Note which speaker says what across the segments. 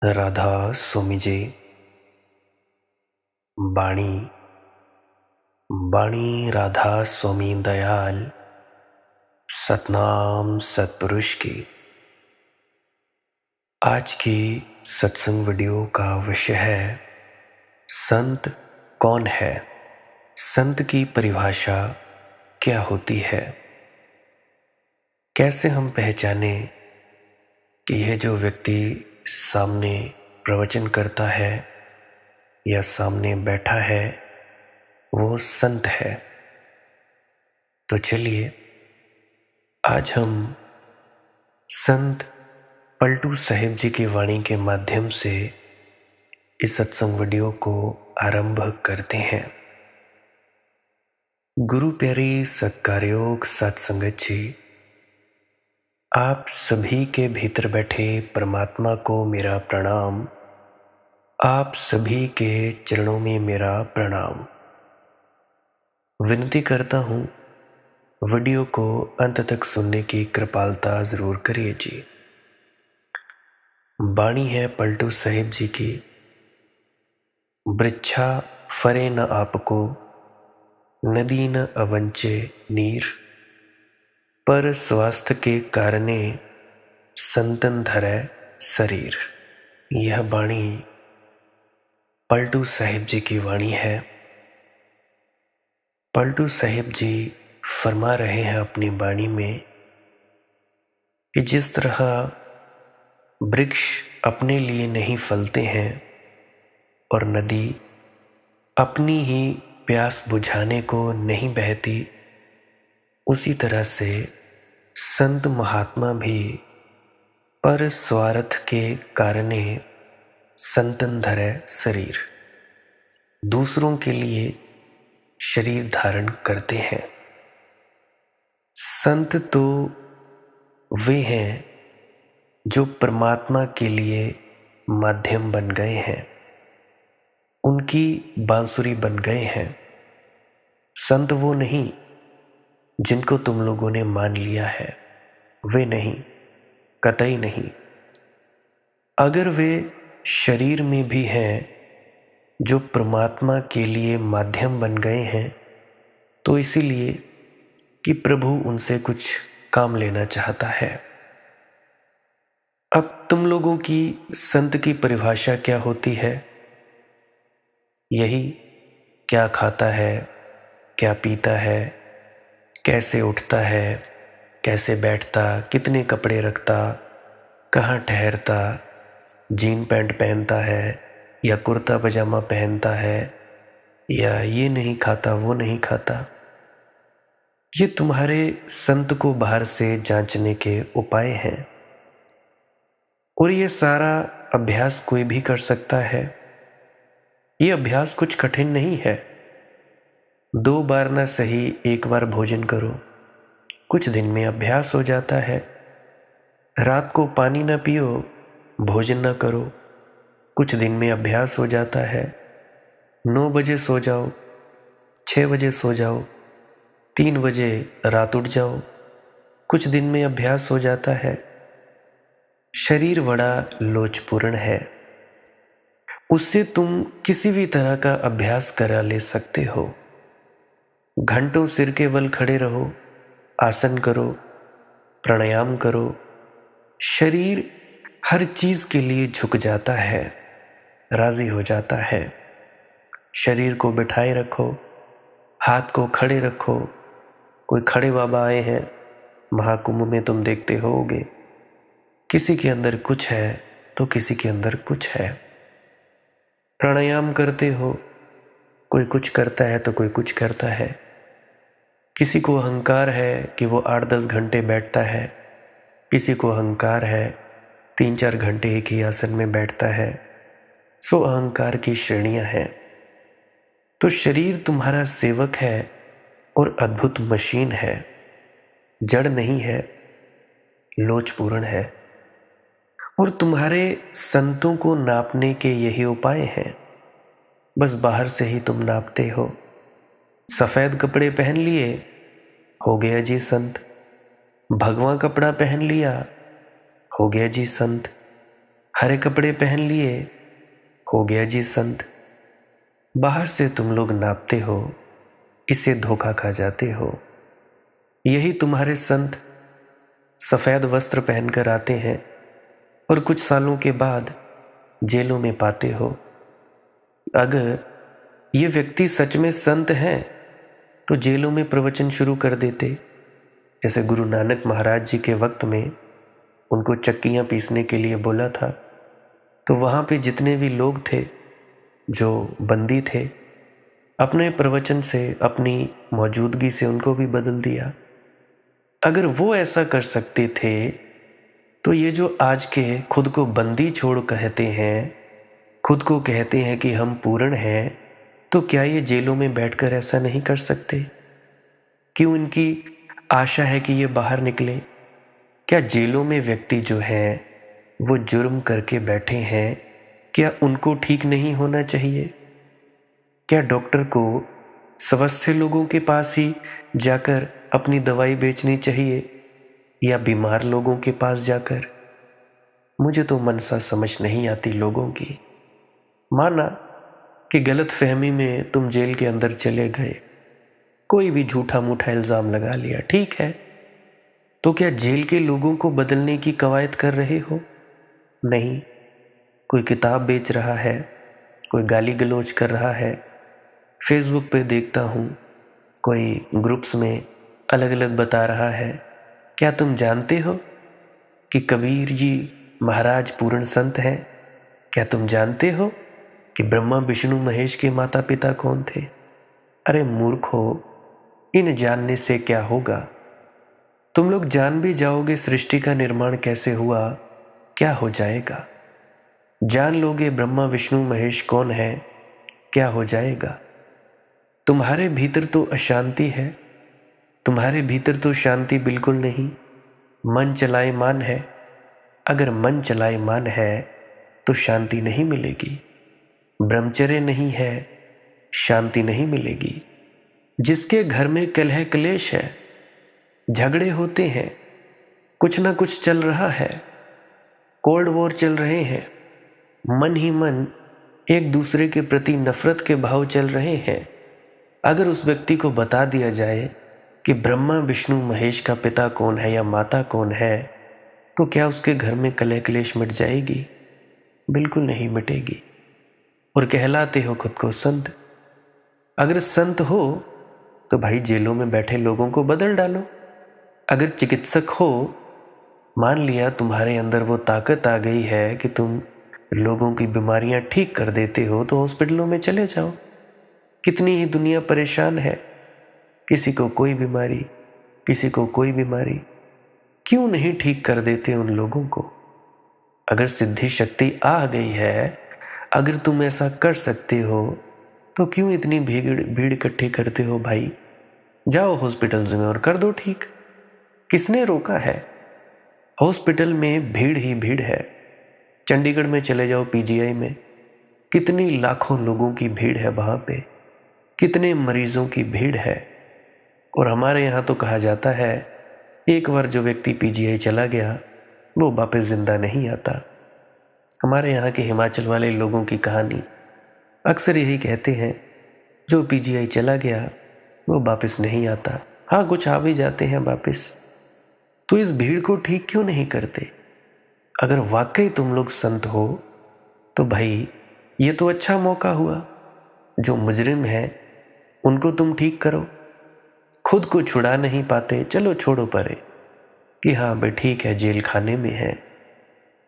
Speaker 1: राधा स्वामी जी। बाणी बाणी राधा स्वामी दयाल सतनाम सतपुरुष की। आज की सत्संग वीडियो का विषय है संत कौन है। संत की परिभाषा क्या होती है। कैसे हम पहचाने कि यह जो व्यक्ति सामने प्रवचन करता है या सामने बैठा है वो संत है। तो चलिए आज हम संत पलटू साहिब जी की वाणी के माध्यम से इस सत्संग वीडियो को आरंभ करते हैं। गुरु प्यारी सत्कारयोग सत्संगत जी, आप सभी के भीतर बैठे परमात्मा को मेरा प्रणाम। आप सभी के चरणों में मेरा प्रणाम। विनती करता हूँ वीडियो को अंत तक सुनने की कृपालता जरूर करिए जी। बाणी है पलटू साहिब जी की। वृक्षा फरे न आपको, नदी न अवंचे नीर, पर स्वास्थ्य के कारणे संतन धरै शरीर। यह बाणी पलटू साहिब जी की वाणी है। पलटू साहिब जी फरमा रहे हैं अपनी वाणी में कि जिस तरह वृक्ष अपने लिए नहीं फलते हैं और नदी अपनी ही प्यास बुझाने को नहीं बहती, उसी तरह से संत महात्मा भी पर स्वार्थ के कारणे संतन धरै शरीर, दूसरों के लिए शरीर धारण करते हैं। संत तो वे हैं जो परमात्मा के लिए माध्यम बन गए हैं, उनकी बांसुरी बन गए हैं। संत वो नहीं जिनको तुम लोगों ने मान लिया है, वे नहीं, कतई नहीं। अगर वे शरीर में भी हैं जो परमात्मा के लिए माध्यम बन गए हैं, तो इसीलिए कि प्रभु उनसे कुछ काम लेना चाहता है। अब तुम लोगों की संत की परिभाषा क्या होती है? यही क्या खाता है, क्या पीता है, कैसे उठता है, कैसे बैठता, कितने कपड़े रखता, कहाँ ठहरता, जीन पैंट पहनता है या कुर्ता पजामा पहनता है, या ये नहीं खाता वो नहीं खाता। ये तुम्हारे संत को बाहर से जांचने के उपाय हैं और ये सारा अभ्यास कोई भी कर सकता है। ये अभ्यास कुछ कठिन नहीं है। 2 बार ना सही 1 बार भोजन करो, कुछ दिन में अभ्यास हो जाता है। रात को पानी ना पियो, भोजन ना करो, कुछ दिन में अभ्यास हो जाता है। 9 बजे सो जाओ, 6 बजे सो जाओ, 3 बजे रात उठ जाओ, कुछ दिन में अभ्यास हो जाता है। शरीर बड़ा लोचपूर्ण है, उससे तुम किसी भी तरह का अभ्यास करा ले सकते हो। घंटों सिर के बल खड़े रहो, आसन करो, प्राणायाम करो, शरीर हर चीज के लिए झुक जाता है, राजी हो जाता है। शरीर को बिठाए रखो, हाथ को खड़े रखो। कोई खड़े बाबा आए हैं महाकुंभ में, तुम देखते होगे, किसी के अंदर कुछ है तो किसी के अंदर कुछ है। प्राणायाम करते हो, कोई कुछ करता है तो कोई कुछ करता है। किसी को अहंकार है कि वो 8-10 घंटे बैठता है, किसी को अहंकार है 3-4 घंटे एक ही आसन में बैठता है। सो अहंकार की श्रेणियां हैं। तो शरीर तुम्हारा सेवक है और अद्भुत मशीन है, जड़ नहीं है, लोचपूर्ण है। और तुम्हारे संतों को नापने के यही उपाय हैं। बस बाहर से ही तुम नापते हो। सफेद कपड़े पहन लिए, हो गया जी संत। भगवा कपड़ा पहन लिया, हो गया जी संत। हरे कपड़े पहन लिए, हो गया जी संत। बाहर से तुम लोग नापते हो, इससे धोखा खा जाते हो। यही तुम्हारे संत सफ़ेद वस्त्र पहनकर आते हैं और कुछ सालों के बाद जेलों में पाते हो। अगर ये व्यक्ति सच में संत हैं तो जेलों में प्रवचन शुरू कर देते। जैसे गुरु नानक महाराज जी के वक्त में उनको चक्कियाँ पीसने के लिए बोला था, तो वहाँ पे जितने भी लोग थे जो बंदी थे, अपने प्रवचन से, अपनी मौजूदगी से उनको भी बदल दिया। अगर वो ऐसा कर सकते थे तो ये जो आज के खुद को बंदी छोड़ कहते हैं, खुद को कहते हैं कि हम पूर्ण हैं, तो क्या ये जेलों में बैठकर ऐसा नहीं कर सकते? क्यों इनकी आशा है कि ये बाहर निकले? क्या जेलों में व्यक्ति जो हैं वो जुर्म करके बैठे हैं, क्या उनको ठीक नहीं होना चाहिए? क्या डॉक्टर को स्वस्थ लोगों के पास ही जाकर अपनी दवाई बेचनी चाहिए या बीमार लोगों के पास जाकर? मुझे तो मनसा समझ नहीं आती लोगों की। माना कि गलत फहमी में तुम जेल के अंदर चले गए, कोई भी झूठा मूठा इल्ज़ाम लगा लिया, ठीक है, तो क्या जेल के लोगों को बदलने की कवायद कर रहे हो? नहीं। कोई किताब बेच रहा है, कोई गाली गलौज कर रहा है, फेसबुक पे देखता हूँ कोई ग्रुप्स में अलग अलग बता रहा है। क्या तुम जानते हो कि कबीर जी महाराज पूर्ण संत हैं? क्या तुम जानते हो कि ब्रह्मा विष्णु महेश के माता पिता कौन थे? अरे मूर्खो, इन जानने से क्या होगा? तुम लोग जान भी जाओगे सृष्टि का निर्माण कैसे हुआ, क्या हो जाएगा? जान लोगे ब्रह्मा विष्णु महेश कौन है, क्या हो जाएगा? तुम्हारे भीतर तो अशांति है, तुम्हारे भीतर तो शांति बिल्कुल नहीं, मन चलायमान है। अगर मन चलायमान है तो शांति नहीं मिलेगी, ब्रह्मचर्य नहीं है, शांति नहीं मिलेगी। जिसके घर में कलह क्लेश है, झगड़े होते हैं, कुछ ना कुछ चल रहा है, कोल्ड वॉर चल रहे हैं, मन ही मन एक दूसरे के प्रति नफरत के भाव चल रहे हैं, अगर उस व्यक्ति को बता दिया जाए कि ब्रह्मा विष्णु महेश का पिता कौन है या माता कौन है, तो क्या उसके घर में कलह क्लेश मिट जाएगी? बिल्कुल नहीं मिटेगी। और कहलाते हो खुद को संत। अगर संत हो तो भाई जेलों में बैठे लोगों को बदल डालो। अगर चिकित्सक हो, मान लिया तुम्हारे अंदर वो ताकत आ गई है कि तुम लोगों की बीमारियां ठीक कर देते हो, तो हॉस्पिटलों में चले जाओ। कितनी ही दुनिया परेशान है, किसी को कोई बीमारी, किसी को कोई बीमारी, क्यों नहीं ठीक कर देते उन लोगों को? अगर सिद्धि शक्ति आ गई है, अगर तुम ऐसा कर सकते हो, तो क्यों इतनी भीड़ इकट्ठी करते हो भाई? जाओ हॉस्पिटल्स में और कर दो ठीक। किसने रोका है? हॉस्पिटल में भीड़ ही भीड़ है। चंडीगढ़ में चले जाओ, पीजीआई में कितनी लाखों लोगों की भीड़ है, वहां पे कितने मरीजों की भीड़ है। और हमारे यहाँ तो कहा जाता है एक बार जो व्यक्ति पीजीआई चला गया वो वापस जिंदा नहीं आता। हमारे यहाँ के हिमाचल वाले लोगों की कहानी अक्सर यही कहते हैं, जो पीजीआई चला गया वो वापस नहीं आता। हाँ, कुछ आ भी जाते हैं वापस। तो इस भीड़ को ठीक क्यों नहीं करते? अगर वाकई तुम लोग संत हो तो भाई ये तो अच्छा मौका हुआ, जो मुजरिम है उनको तुम ठीक करो। खुद को छुड़ा नहीं पाते, चलो छोड़ो परे कि हाँ भाई ठीक है जेल खाने में है,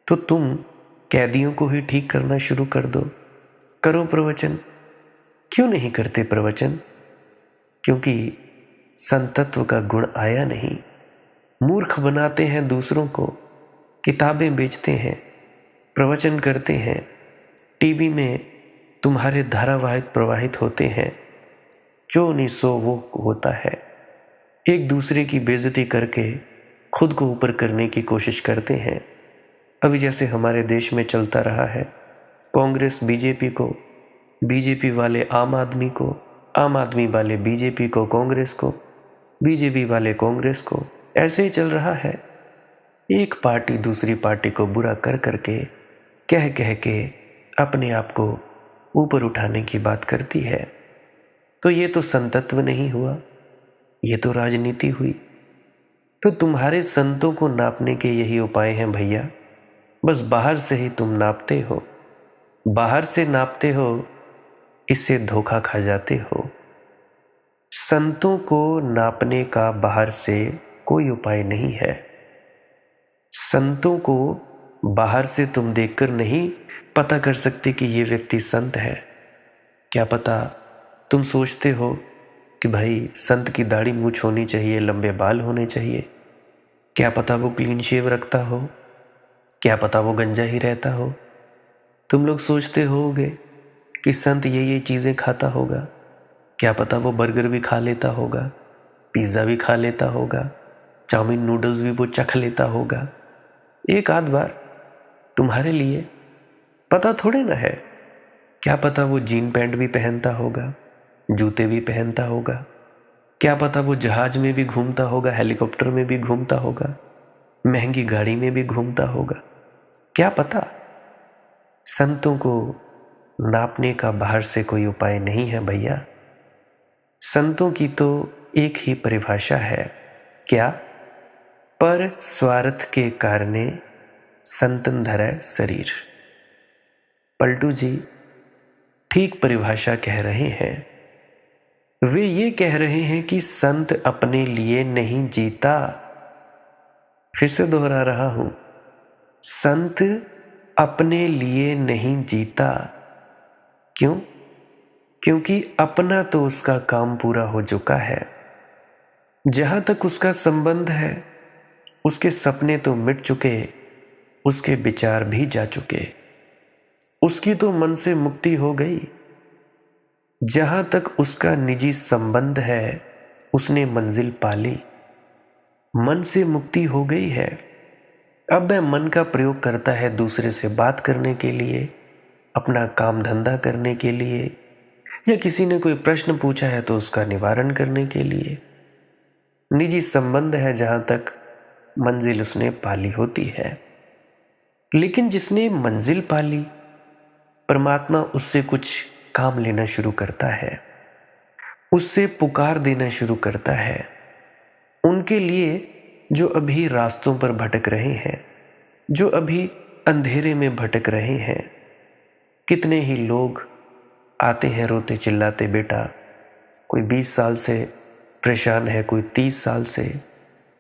Speaker 1: तो तुम कैदियों को ही ठीक करना शुरू कर दो। करो प्रवचन। क्यों नहीं करते प्रवचन? क्योंकि संतत्व का गुण आया नहीं। मूर्ख बनाते हैं दूसरों को, किताबें बेचते हैं, प्रवचन करते हैं, टीवी में तुम्हारे धारावाहिक प्रवाहित होते हैं, जो नहीं सो वो होता है। एक दूसरे की बेइज्जती करके खुद को ऊपर करने की कोशिश करते हैं। अभी जैसे हमारे देश में चलता रहा है, कांग्रेस बीजेपी को, बीजेपी वाले आम आदमी को, आम आदमी वाले बीजेपी को, कांग्रेस को, बीजेपी वाले कांग्रेस को, ऐसे ही चल रहा है। एक पार्टी दूसरी पार्टी को बुरा कर करके कह कह के अपने आप को ऊपर उठाने की बात करती है। तो ये तो संतत्व नहीं हुआ, ये तो राजनीति हुई। तो तुम्हारे संतों को नापने के यही उपाय हैं भैया। बस बाहर से ही तुम नापते हो, बाहर से नापते हो, इससे धोखा खा जाते हो। संतों को नापने का बाहर से कोई उपाय नहीं है। संतों को बाहर से तुम देखकर नहीं पता कर सकते कि ये व्यक्ति संत है। क्या पता तुम सोचते हो कि भाई संत की दाढ़ी मूछ होनी चाहिए, लंबे बाल होने चाहिए। क्या पता वो क्लीन शेव रखता हो, क्या पता वो गंजा ही रहता हो। तुम लोग सोचते होगे कि संत ये चीज़ें खाता होगा। क्या पता वो बर्गर भी खा लेता होगा, पिज़्ज़ा भी खा लेता होगा, चाउमीन नूडल्स भी वो चख लेता होगा एक आध बार। तुम्हारे लिए पता थोड़े ना है। क्या पता वो जीन पैंट भी पहनता होगा, जूते भी पहनता होगा। क्या पता वो जहाज में भी घूमता होगा, हेलीकॉप्टर में भी घूमता होगा, महंगी गाड़ी में भी घूमता होगा। क्या पता। संतों को नापने का बाहर से कोई उपाय नहीं है भैया। संतों की तो एक ही परिभाषा है। क्या? पर स्वार्थ के कारणे संतन धरै शरीर। पलटू जी ठीक परिभाषा कह रहे हैं। वे ये कह रहे हैं कि संत अपने लिए नहीं जीता। फिर से दोहरा रहा हूं, संत अपने लिए नहीं जीता। क्यों? क्योंकि अपना तो उसका काम पूरा हो चुका है। जहां तक उसका संबंध है, उसके सपने तो मिट चुके, उसके विचार भी जा चुके, उसकी तो मन से मुक्ति हो गई। जहां तक उसका निजी संबंध है, उसने मंजिल पाली, मन से मुक्ति हो गई है। अब वह मन का प्रयोग करता है दूसरे से बात करने के लिए, अपना काम धंधा करने के लिए, या किसी ने कोई प्रश्न पूछा है तो उसका निवारण करने के लिए। निजी संबंध है जहां तक मंजिल उसने पाली होती है। लेकिन जिसने मंजिल पाली, परमात्मा उससे कुछ काम लेना शुरू करता है, उससे पुकार देना शुरू करता है। उनके लिए जो अभी रास्तों पर भटक रहे हैं, जो अभी अंधेरे में भटक रहे हैं। कितने ही लोग आते हैं रोते चिल्लाते, बेटा कोई 20 साल से परेशान है, कोई 30 साल से,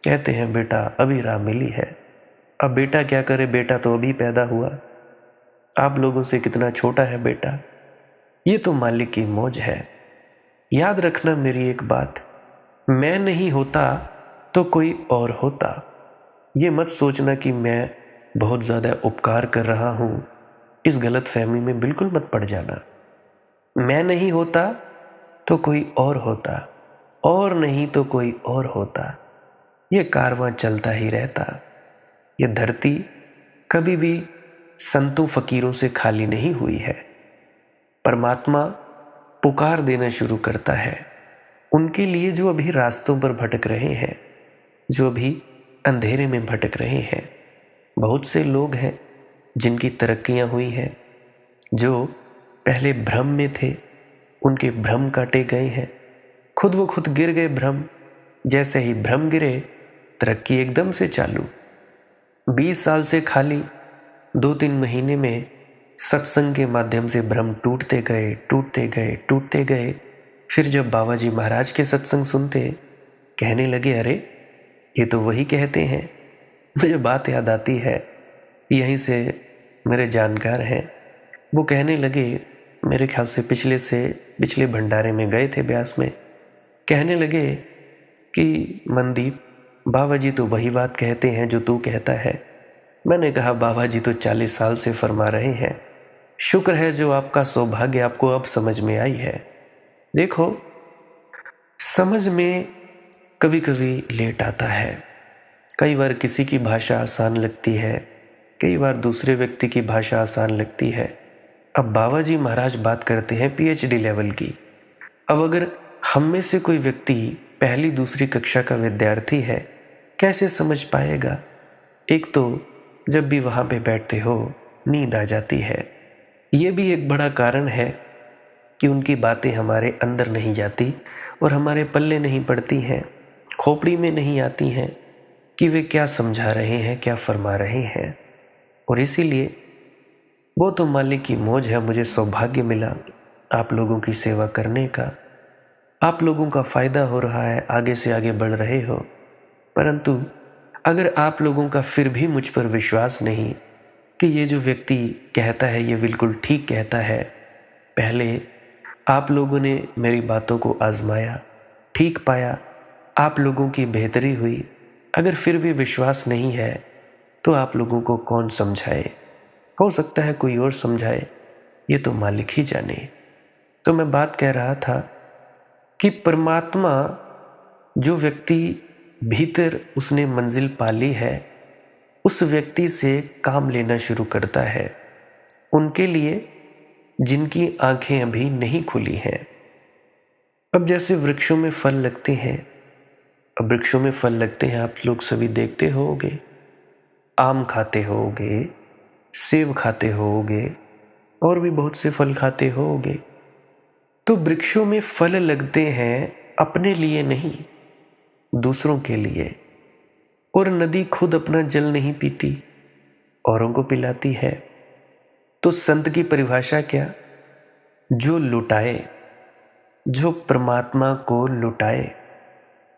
Speaker 1: कहते हैं बेटा अभी राह मिली है। अब बेटा क्या करे, बेटा तो अभी पैदा हुआ, आप लोगों से कितना छोटा है बेटा। ये तो मालिक की मौज है। याद रखना मेरी एक बात, मैं नहीं होता तो कोई और होता। ये मत सोचना कि मैं बहुत ज़्यादा उपकार कर रहा हूँ, इस गलत फहमी में बिल्कुल मत पड़ जाना। मैं नहीं होता तो कोई और होता, और नहीं तो कोई और होता। ये कारवां चलता ही रहता। ये धरती कभी भी संतों फकीरों से खाली नहीं हुई है। परमात्मा पुकार देना शुरू करता है उनके लिए जो अभी रास्तों पर भटक रहे हैं, जो अभी अंधेरे में भटक रहे हैं। बहुत से लोग हैं जिनकी तरक्कियां हुई हैं, जो पहले भ्रम में थे, उनके भ्रम काटे गए हैं, खुद व खुद गिर गए भ्रम। जैसे ही भ्रम गिरे, तरक्की एकदम से चालू। 20 साल से खाली 2-3 महीने में सत्संग के माध्यम से भ्रम टूटते गए, टूटते गए, टूटते गए। फिर जब बाबा जी महाराज के सत्संग सुनते, कहने लगे अरे ये तो वही कहते हैं। मुझे बात याद आती है, यहीं से मेरे जानकार हैं, वो कहने लगे, मेरे ख्याल से पिछले भंडारे में गए थे ब्यास में, कहने लगे कि मनदीप बाबा जी तो वही बात कहते हैं जो तू कहता है। मैंने कहा बाबा जी तो 40 साल से फरमा रहे हैं, शुक्र है जो आपका सौभाग्य आपको अब समझ में आई है। देखो, समझ में कभी कभी लेट आता है। कई बार किसी की भाषा आसान लगती है, कई बार दूसरे व्यक्ति की भाषा आसान लगती है। अब बाबा जी महाराज बात करते हैं PhD लेवल की। अब अगर हम में से कोई व्यक्ति पहली दूसरी कक्षा का विद्यार्थी है, कैसे समझ पाएगा? एक तो जब भी वहाँ पे बैठते हो नींद आ जाती है। ये भी एक बड़ा कारण है कि उनकी बातें हमारे अंदर नहीं जाती और हमारे पल्ले नहीं पड़ती हैं, खोपड़ी में नहीं आती हैं कि वे क्या समझा रहे हैं, क्या फरमा रहे हैं। और इसीलिए वो तो मालिक की मौज है, मुझे सौभाग्य मिला आप लोगों की सेवा करने का। आप लोगों का फ़ायदा हो रहा है, आगे से आगे बढ़ रहे हो। परंतु अगर आप लोगों का फिर भी मुझ पर विश्वास नहीं कि ये जो व्यक्ति कहता है ये बिल्कुल ठीक कहता है, पहले आप लोगों ने मेरी बातों को आजमाया, ठीक पाया, आप लोगों की बेहतरी हुई, अगर फिर भी विश्वास नहीं है तो आप लोगों को कौन समझाए। हो सकता है कोई और समझाए, ये तो मालिक ही जाने। तो मैं बात कह रहा था कि परमात्मा, जो व्यक्ति भीतर उसने मंजिल पाली है, उस व्यक्ति से काम लेना शुरू करता है। उनके लिए जिनकी आंखें अभी नहीं खुली हैं। अब जैसे वृक्षों में फल लगते हैं, अब वृक्षों में फल लगते हैं, आप लोग सभी देखते होंगे, आम खाते होंगे, सेब खाते होंगे और भी बहुत से फल खाते होंगे। तो वृक्षों में फल लगते हैं अपने लिए नहीं, दूसरों के लिए। और नदी खुद अपना जल नहीं पीती, औरों को पिलाती है। तो संत की परिभाषा क्या? जो लुटाए, जो परमात्मा को लुटाए,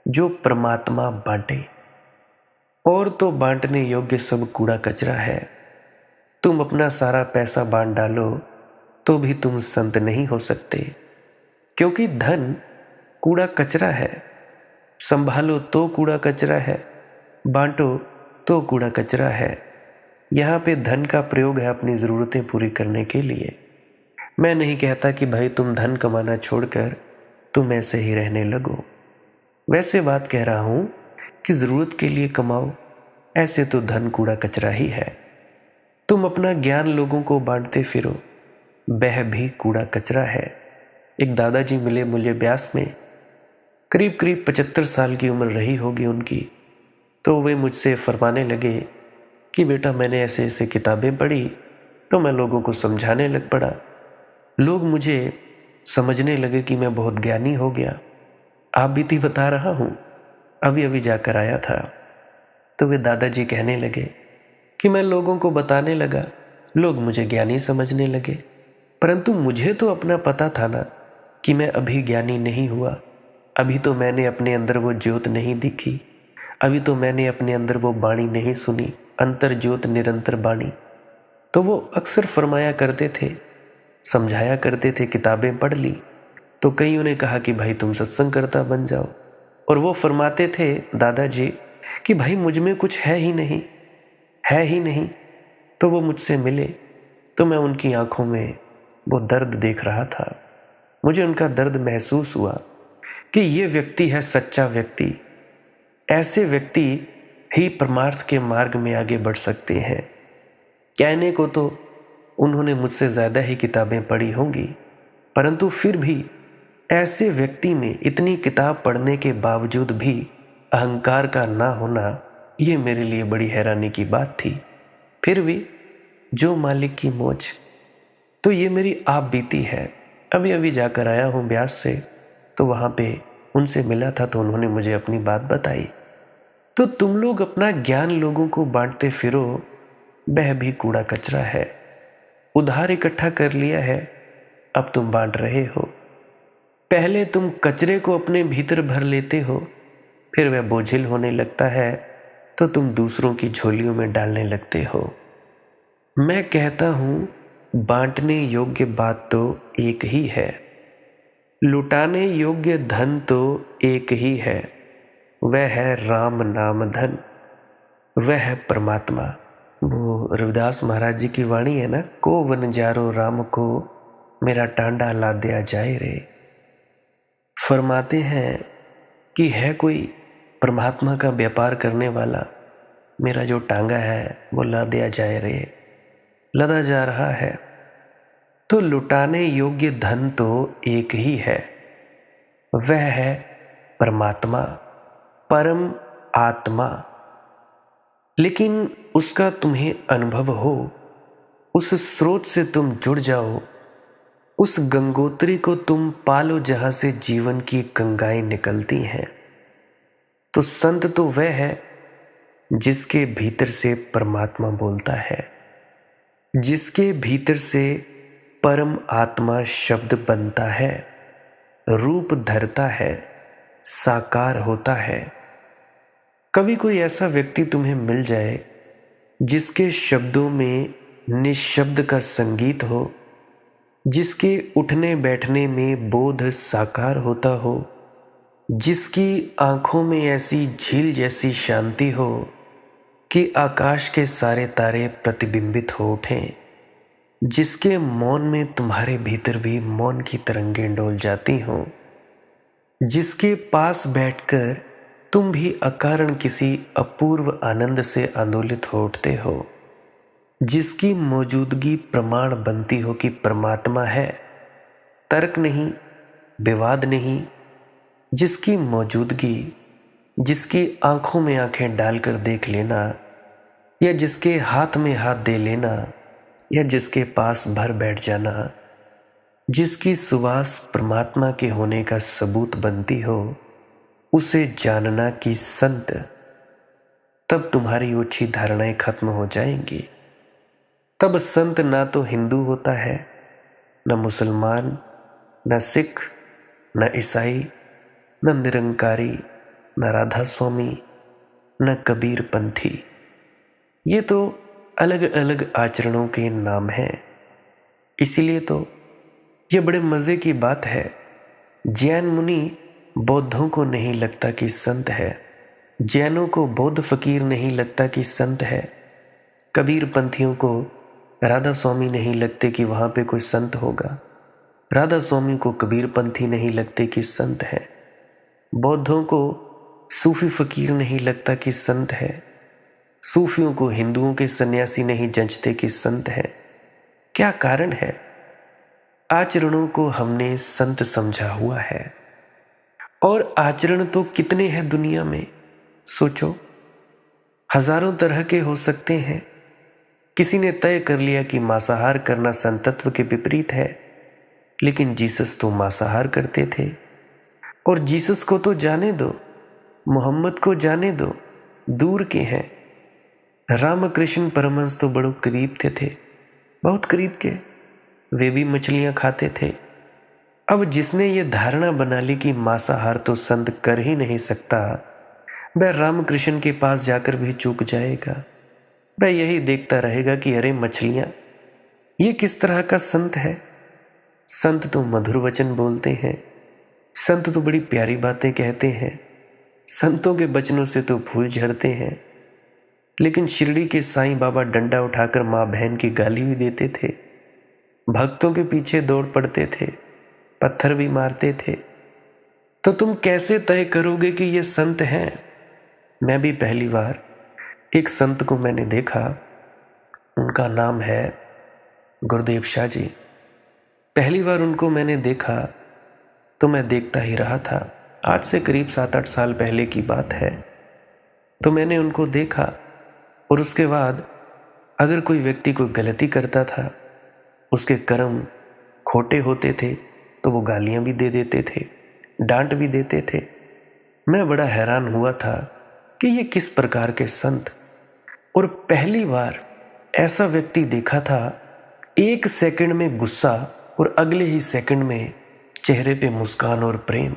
Speaker 1: जो परमात्मा बांटे। और तो बांटने योग्य सब कूड़ा कचरा है। तुम अपना सारा पैसा बांट डालो तो भी तुम संत नहीं हो सकते, क्योंकि धन कूड़ा कचरा है। संभालो तो कूड़ा कचरा है, बांटो तो कूड़ा कचरा है। यहाँ पे धन का प्रयोग है अपनी ज़रूरतें पूरी करने के लिए। मैं नहीं कहता कि भाई तुम धन कमाना छोड़कर तुम ऐसे ही रहने लगो। वैसे बात कह रहा हूँ कि ज़रूरत के लिए कमाओ, ऐसे तो धन कूड़ा कचरा ही है। तुम अपना ज्ञान लोगों को बांटते फिरो, वह भी कूड़ा कचरा है। एक दादाजी मिले मुझे ब्यास में, करीब करीब 75 साल की उम्र रही होगी उनकी। तो वे मुझसे फरमाने लगे कि बेटा मैंने ऐसे ऐसे किताबें पढ़ी तो मैं लोगों को समझाने लग पड़ा। लोग मुझे समझने लगे कि मैं बहुत ज्ञानी हो गया। आप बीती बता रहा हूँ, अभी अभी जाकर आया था। तो वे दादाजी कहने लगे कि मैं लोगों को बताने लगा, लोग मुझे ज्ञानी समझने लगे। परंतु मुझे तो अपना पता था ना कि मैं अभी ज्ञानी नहीं हुआ। अभी तो मैंने अपने अंदर वो ज्योत नहीं दिखी, अभी तो मैंने अपने अंदर वो बाणी नहीं सुनी, अंतर ज्योत निरंतर बाणी। तो वो अक्सर फरमाया करते थे, समझाया करते थे, किताबें पढ़ ली तो कईयों ने कहा कि भाई तुम सत्संगकर्ता बन जाओ। और वो फरमाते थे दादाजी कि भाई मुझ में कुछ है ही नहीं, है ही नहीं। तो वो मुझसे मिले तो मैं उनकी आंखों में वो दर्द देख रहा था। मुझे उनका दर्द महसूस हुआ कि ये व्यक्ति है सच्चा व्यक्ति। ऐसे व्यक्ति ही परमार्थ के मार्ग में आगे बढ़ सकते हैं। कहने को तो उन्होंने मुझसे ज़्यादा ही किताबें पढ़ी होंगी, परंतु फिर भी ऐसे व्यक्ति में इतनी किताब पढ़ने के बावजूद भी अहंकार का ना होना, ये मेरे लिए बड़ी हैरानी की बात थी। फिर भी जो मालिक की मौज। तो ये मेरी आप बीती है। अभी अभी जाकर आया हूँ ब्यास से, तो वहाँ पे उनसे मिला था तो उन्होंने मुझे अपनी बात बताई। तो तुम लोग अपना ज्ञान लोगों को बांटते फिरो, वह भी कूड़ा कचरा है। उधार इकट्ठा कर लिया है, अब तुम बांट रहे हो। पहले तुम कचरे को अपने भीतर भर लेते हो, फिर वह बोझिल होने लगता है तो तुम दूसरों की झोलियों में डालने लगते हो। मैं कहता हूं बांटने योग्य बात तो एक ही है, लुटाने योग्य धन तो एक ही है, वह है राम नाम धन, वह है परमात्मा। वो रविदास महाराज जी की वाणी है ना, को वन जारो राम को मेरा टांडा ला दिया जाए रे। फरमाते हैं कि है कोई परमात्मा का व्यापार करने वाला, मेरा जो टांगा है वो ला दिया जाए रे, लदा जा रहा है। तो लुटाने योग्य धन तो एक ही है, वह है परमात्मा, परम आत्मा। लेकिन उसका तुम्हें अनुभव हो, उस स्रोत से तुम जुड़ जाओ, उस गंगोत्री को तुम पालो जहां से जीवन की गंगाएं निकलती हैं। तो संत तो वह है जिसके भीतर से परमात्मा बोलता है, जिसके भीतर से परम आत्मा शब्द बनता है, रूप धरता है, साकार होता है। कभी कोई ऐसा व्यक्ति तुम्हें मिल जाए जिसके शब्दों में निःशब्द का संगीत हो, जिसके उठने बैठने में बोध साकार होता हो, जिसकी आंखों में ऐसी झील जैसी शांति हो कि आकाश के सारे तारे प्रतिबिंबित हो उठें, जिसके मौन में तुम्हारे भीतर भी मौन की तरंगें डोल जाती हों, जिसके पास बैठकर तुम भी अकारण किसी अपूर्व आनंद से आंदोलित हो उठते हो, जिसकी मौजूदगी प्रमाण बनती हो कि परमात्मा है, तर्क नहीं, विवाद नहीं, जिसकी मौजूदगी, जिसकी आंखों में आंखें डालकर देख लेना, या जिसके हाथ में हाथ दे लेना, या जिसके पास भर बैठ जाना, जिसकी सुवास परमात्मा के होने का सबूत बनती हो, उसे जानना कि संत, तब तुम्हारी ओछी धारणाएं खत्म हो जाएंगी। तब संत ना तो हिंदू होता है, न मुसलमान, न सिख, न ईसाई, न निरंकारी, न राधा स्वामी, न कबीर पंथी। ये तो अलग अलग आचरणों के नाम हैं। इसीलिए तो ये बड़े मज़े की बात है, जैन मुनि बौद्धों को नहीं लगता कि संत है, जैनों को बौद्ध फकीर नहीं लगता कि संत है, कबीर पंथियों को राधा स्वामी नहीं लगते कि वहाँ पे कोई संत होगा, राधा स्वामी को कबीर पंथी नहीं लगते कि संत है, बौद्धों को सूफी फकीर नहीं लगता कि संत है, सूफियों को हिंदुओं के सन्यासी नहीं जंचते कि संत है। क्या कारण है? आचरणों को हमने संत समझा हुआ है। और आचरण तो कितने हैं दुनिया में, सोचो, हजारों तरह के हो सकते हैं। किसी ने तय कर लिया कि मांसाहार करना संतत्व के विपरीत है, लेकिन जीसस तो मांसाहार करते थे। और जीसस को तो जाने दो, मोहम्मद को जाने दो, दूर के हैं। रामकृष्ण परमहंस तो बड़े करीब थे, बहुत करीब के, वे भी मछलियां खाते थे। अब जिसने ये धारणा बना ली कि मांसाहार तो संत कर ही नहीं सकता, वह रामकृष्ण के पास जाकर भी चूक जाएगा। वह यही देखता रहेगा कि अरे मछलियां, ये किस तरह का संत है। संत तो मधुर वचन बोलते हैं, संत तो बड़ी प्यारी बातें कहते हैं, संतों के वचनों से तो फूल झड़ते हैं। लेकिन शिरडी के साईं बाबा डंडा उठाकर माँ बहन की गाली भी देते थे, भक्तों के पीछे दौड़ पड़ते थे, पत्थर भी मारते थे। तो तुम कैसे तय करोगे कि ये संत हैं? मैं भी पहली बार एक संत को मैंने देखा, उनका नाम है गुरुदेव शाह जी। पहली बार उनको मैंने देखा तो मैं देखता ही रहा था। आज से करीब 7-8 साल पहले की बात है। तो मैंने उनको देखा और उसके बाद अगर कोई व्यक्ति कोई गलती करता था, उसके कर्म खोटे होते थे, तो वो गालियां भी दे देते थे, डांट भी देते थे। मैं बड़ा हैरान हुआ था कि ये किस प्रकार के संत। और पहली बार ऐसा व्यक्ति देखा था, 1 सेकंड में गुस्सा और अगले ही सेकंड में चेहरे पे मुस्कान और प्रेम।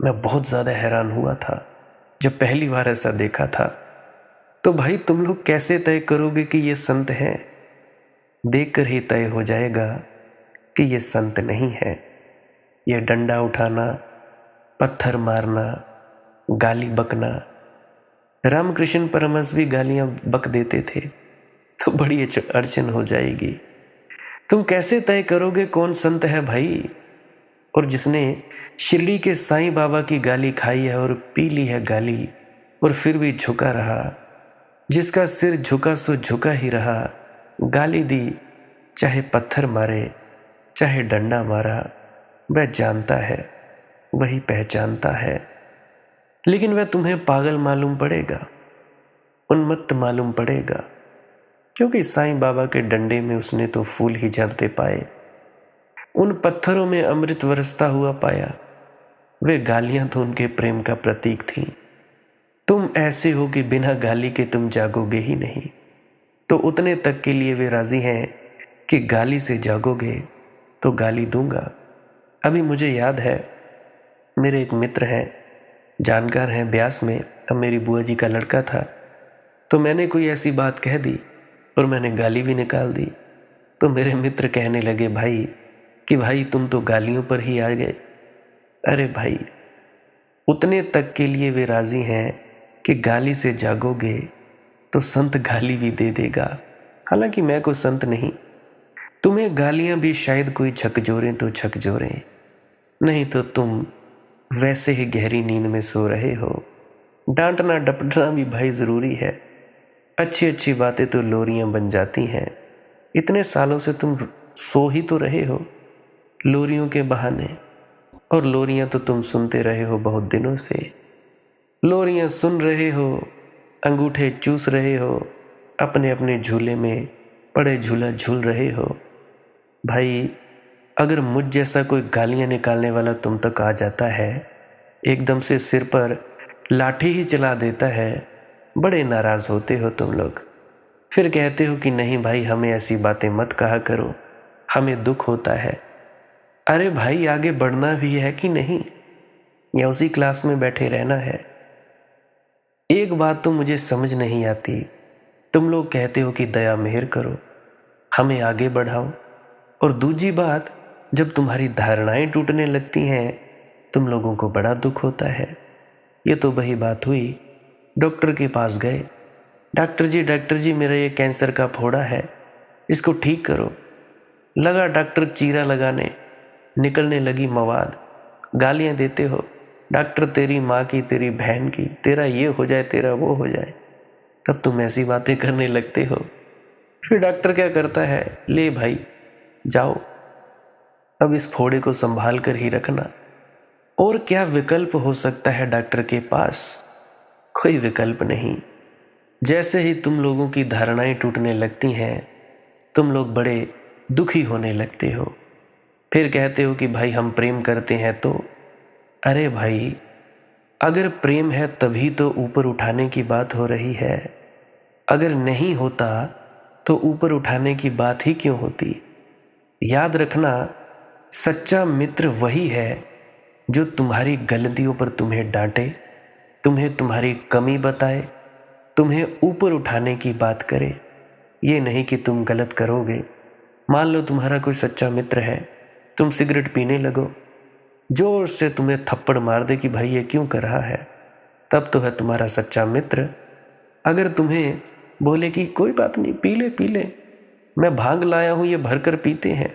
Speaker 1: मैं बहुत ज़्यादा हैरान हुआ था जब पहली बार ऐसा देखा था। तो भाई तुम लोग कैसे तय करोगे कि ये संत हैं? देखकर ही तय हो जाएगा कि ये संत नहीं है। ये डंडा उठाना, पत्थर मारना, गाली बकना, रामकृष्ण परमहंस भी गालियां बक देते थे, तो बड़ी अड़चन हो जाएगी। तुम कैसे तय करोगे कौन संत है भाई? और जिसने शिरडी के साईं बाबा की गाली खाई है और पी ली है गाली, और फिर भी झुका रहा, जिसका सिर झुका सो झुका ही रहा, गाली दी, चाहे पत्थर मारे, चाहे डंडा मारा, वह जानता है, वही पहचानता है। लेकिन वह तुम्हें पागल मालूम पड़ेगा, उन्मत्त मालूम पड़ेगा। क्योंकि साईं बाबा के डंडे में उसने तो फूल ही झरते पाए, उन पत्थरों में अमृत बरसता हुआ पाया। वे गालियां तो उनके प्रेम का प्रतीक थीं। तुम ऐसे हो कि बिना गाली के तुम जागोगे ही नहीं, तो उतने तक के लिए वे राजी हैं कि गाली से जागोगे तो गाली दूंगा। अभी मुझे याद है, मेरे एक मित्र हैं, जानकार हैं ब्यास में, अब मेरी बुआ जी का लड़का था, तो मैंने कोई ऐसी बात कह दी और मैंने गाली भी निकाल दी, तो मेरे मित्र कहने लगे भाई कि भाई तुम तो गालियों पर ही आ गए। अरे भाई, उतने तक के लिए वे राजी हैं कि गाली से जागोगे तो संत गाली भी दे देगा। हालांकि मैं कोई संत नहीं, तुम्हें गालियां भी शायद कोई झकझोरें तो झकझोरें, नहीं तो तुम वैसे ही गहरी नींद में सो रहे हो। डांटना डपटना भी भाई ज़रूरी है, अच्छी अच्छी बातें तो लोरियां बन जाती हैं। इतने सालों से तुम सो ही तो रहे हो लोरियों के बहाने, और लोरियां तो तुम सुनते रहे हो बहुत दिनों से। लोरियां सुन रहे हो, अंगूठे चूस रहे हो, अपने अपने झूले में पड़े झूला झूल रहे हो। भाई, अगर मुझ जैसा कोई गालियां निकालने वाला तुम तक आ जाता है, एकदम से सिर पर लाठी ही चला देता है, बड़े नाराज होते हो तुम लोग। फिर कहते हो कि नहीं भाई, हमें ऐसी बातें मत कहा करो, हमें दुख होता है। अरे भाई, आगे बढ़ना भी है कि नहीं, या उसी क्लास में बैठे रहना है? एक बात तो मुझे समझ नहीं आती, तुम लोग कहते हो कि दया मेहर करो, हमें आगे बढ़ाओ, और दूसरी बात, जब तुम्हारी धारणाएं टूटने लगती हैं तुम लोगों को बड़ा दुख होता है। ये तो वही बात हुई, डॉक्टर के पास गए, डॉक्टर जी मेरा ये कैंसर का फोड़ा है, इसको ठीक करो। लगा डॉक्टर चीरा लगाने, निकलने लगी मवाद। गालियां देते हो, डॉक्टर तेरी माँ की, तेरी बहन की, तेरा ये हो जाए, तेरा वो हो जाए, तब तुम ऐसी बातें करने लगते हो। फिर डॉक्टर क्या करता है, ले भाई जाओ, अब इस फोड़े को संभाल कर ही रखना। और क्या विकल्प हो सकता है डॉक्टर के पास? कोई विकल्प नहीं। जैसे ही तुम लोगों की धारणाएं टूटने लगती हैं, तुम लोग बड़े दुखी होने लगते हो। फिर कहते हो कि भाई हम प्रेम करते हैं तो। अरे भाई, अगर प्रेम है तभी तो ऊपर उठाने की बात हो रही है, अगर नहीं होता तो ऊपर उठाने की बात ही क्यों होती? याद रखना, सच्चा मित्र वही है जो तुम्हारी गलतियों पर तुम्हें डांटे, तुम्हें तुम्हारी कमी बताए, तुम्हें ऊपर उठाने की बात करे। ये नहीं कि तुम गलत करोगे। मान लो तुम्हारा कोई सच्चा मित्र है, तुम सिगरेट पीने लगो, जोर से तुम्हें थप्पड़ मार दे कि भाई ये क्यों कर रहा है, तब तो है तुम्हारा सच्चा मित्र। अगर तुम्हें बोले कि कोई बात नहीं, पी ले, मैं भांग लाया हूँ, ये भरकर पीते हैं,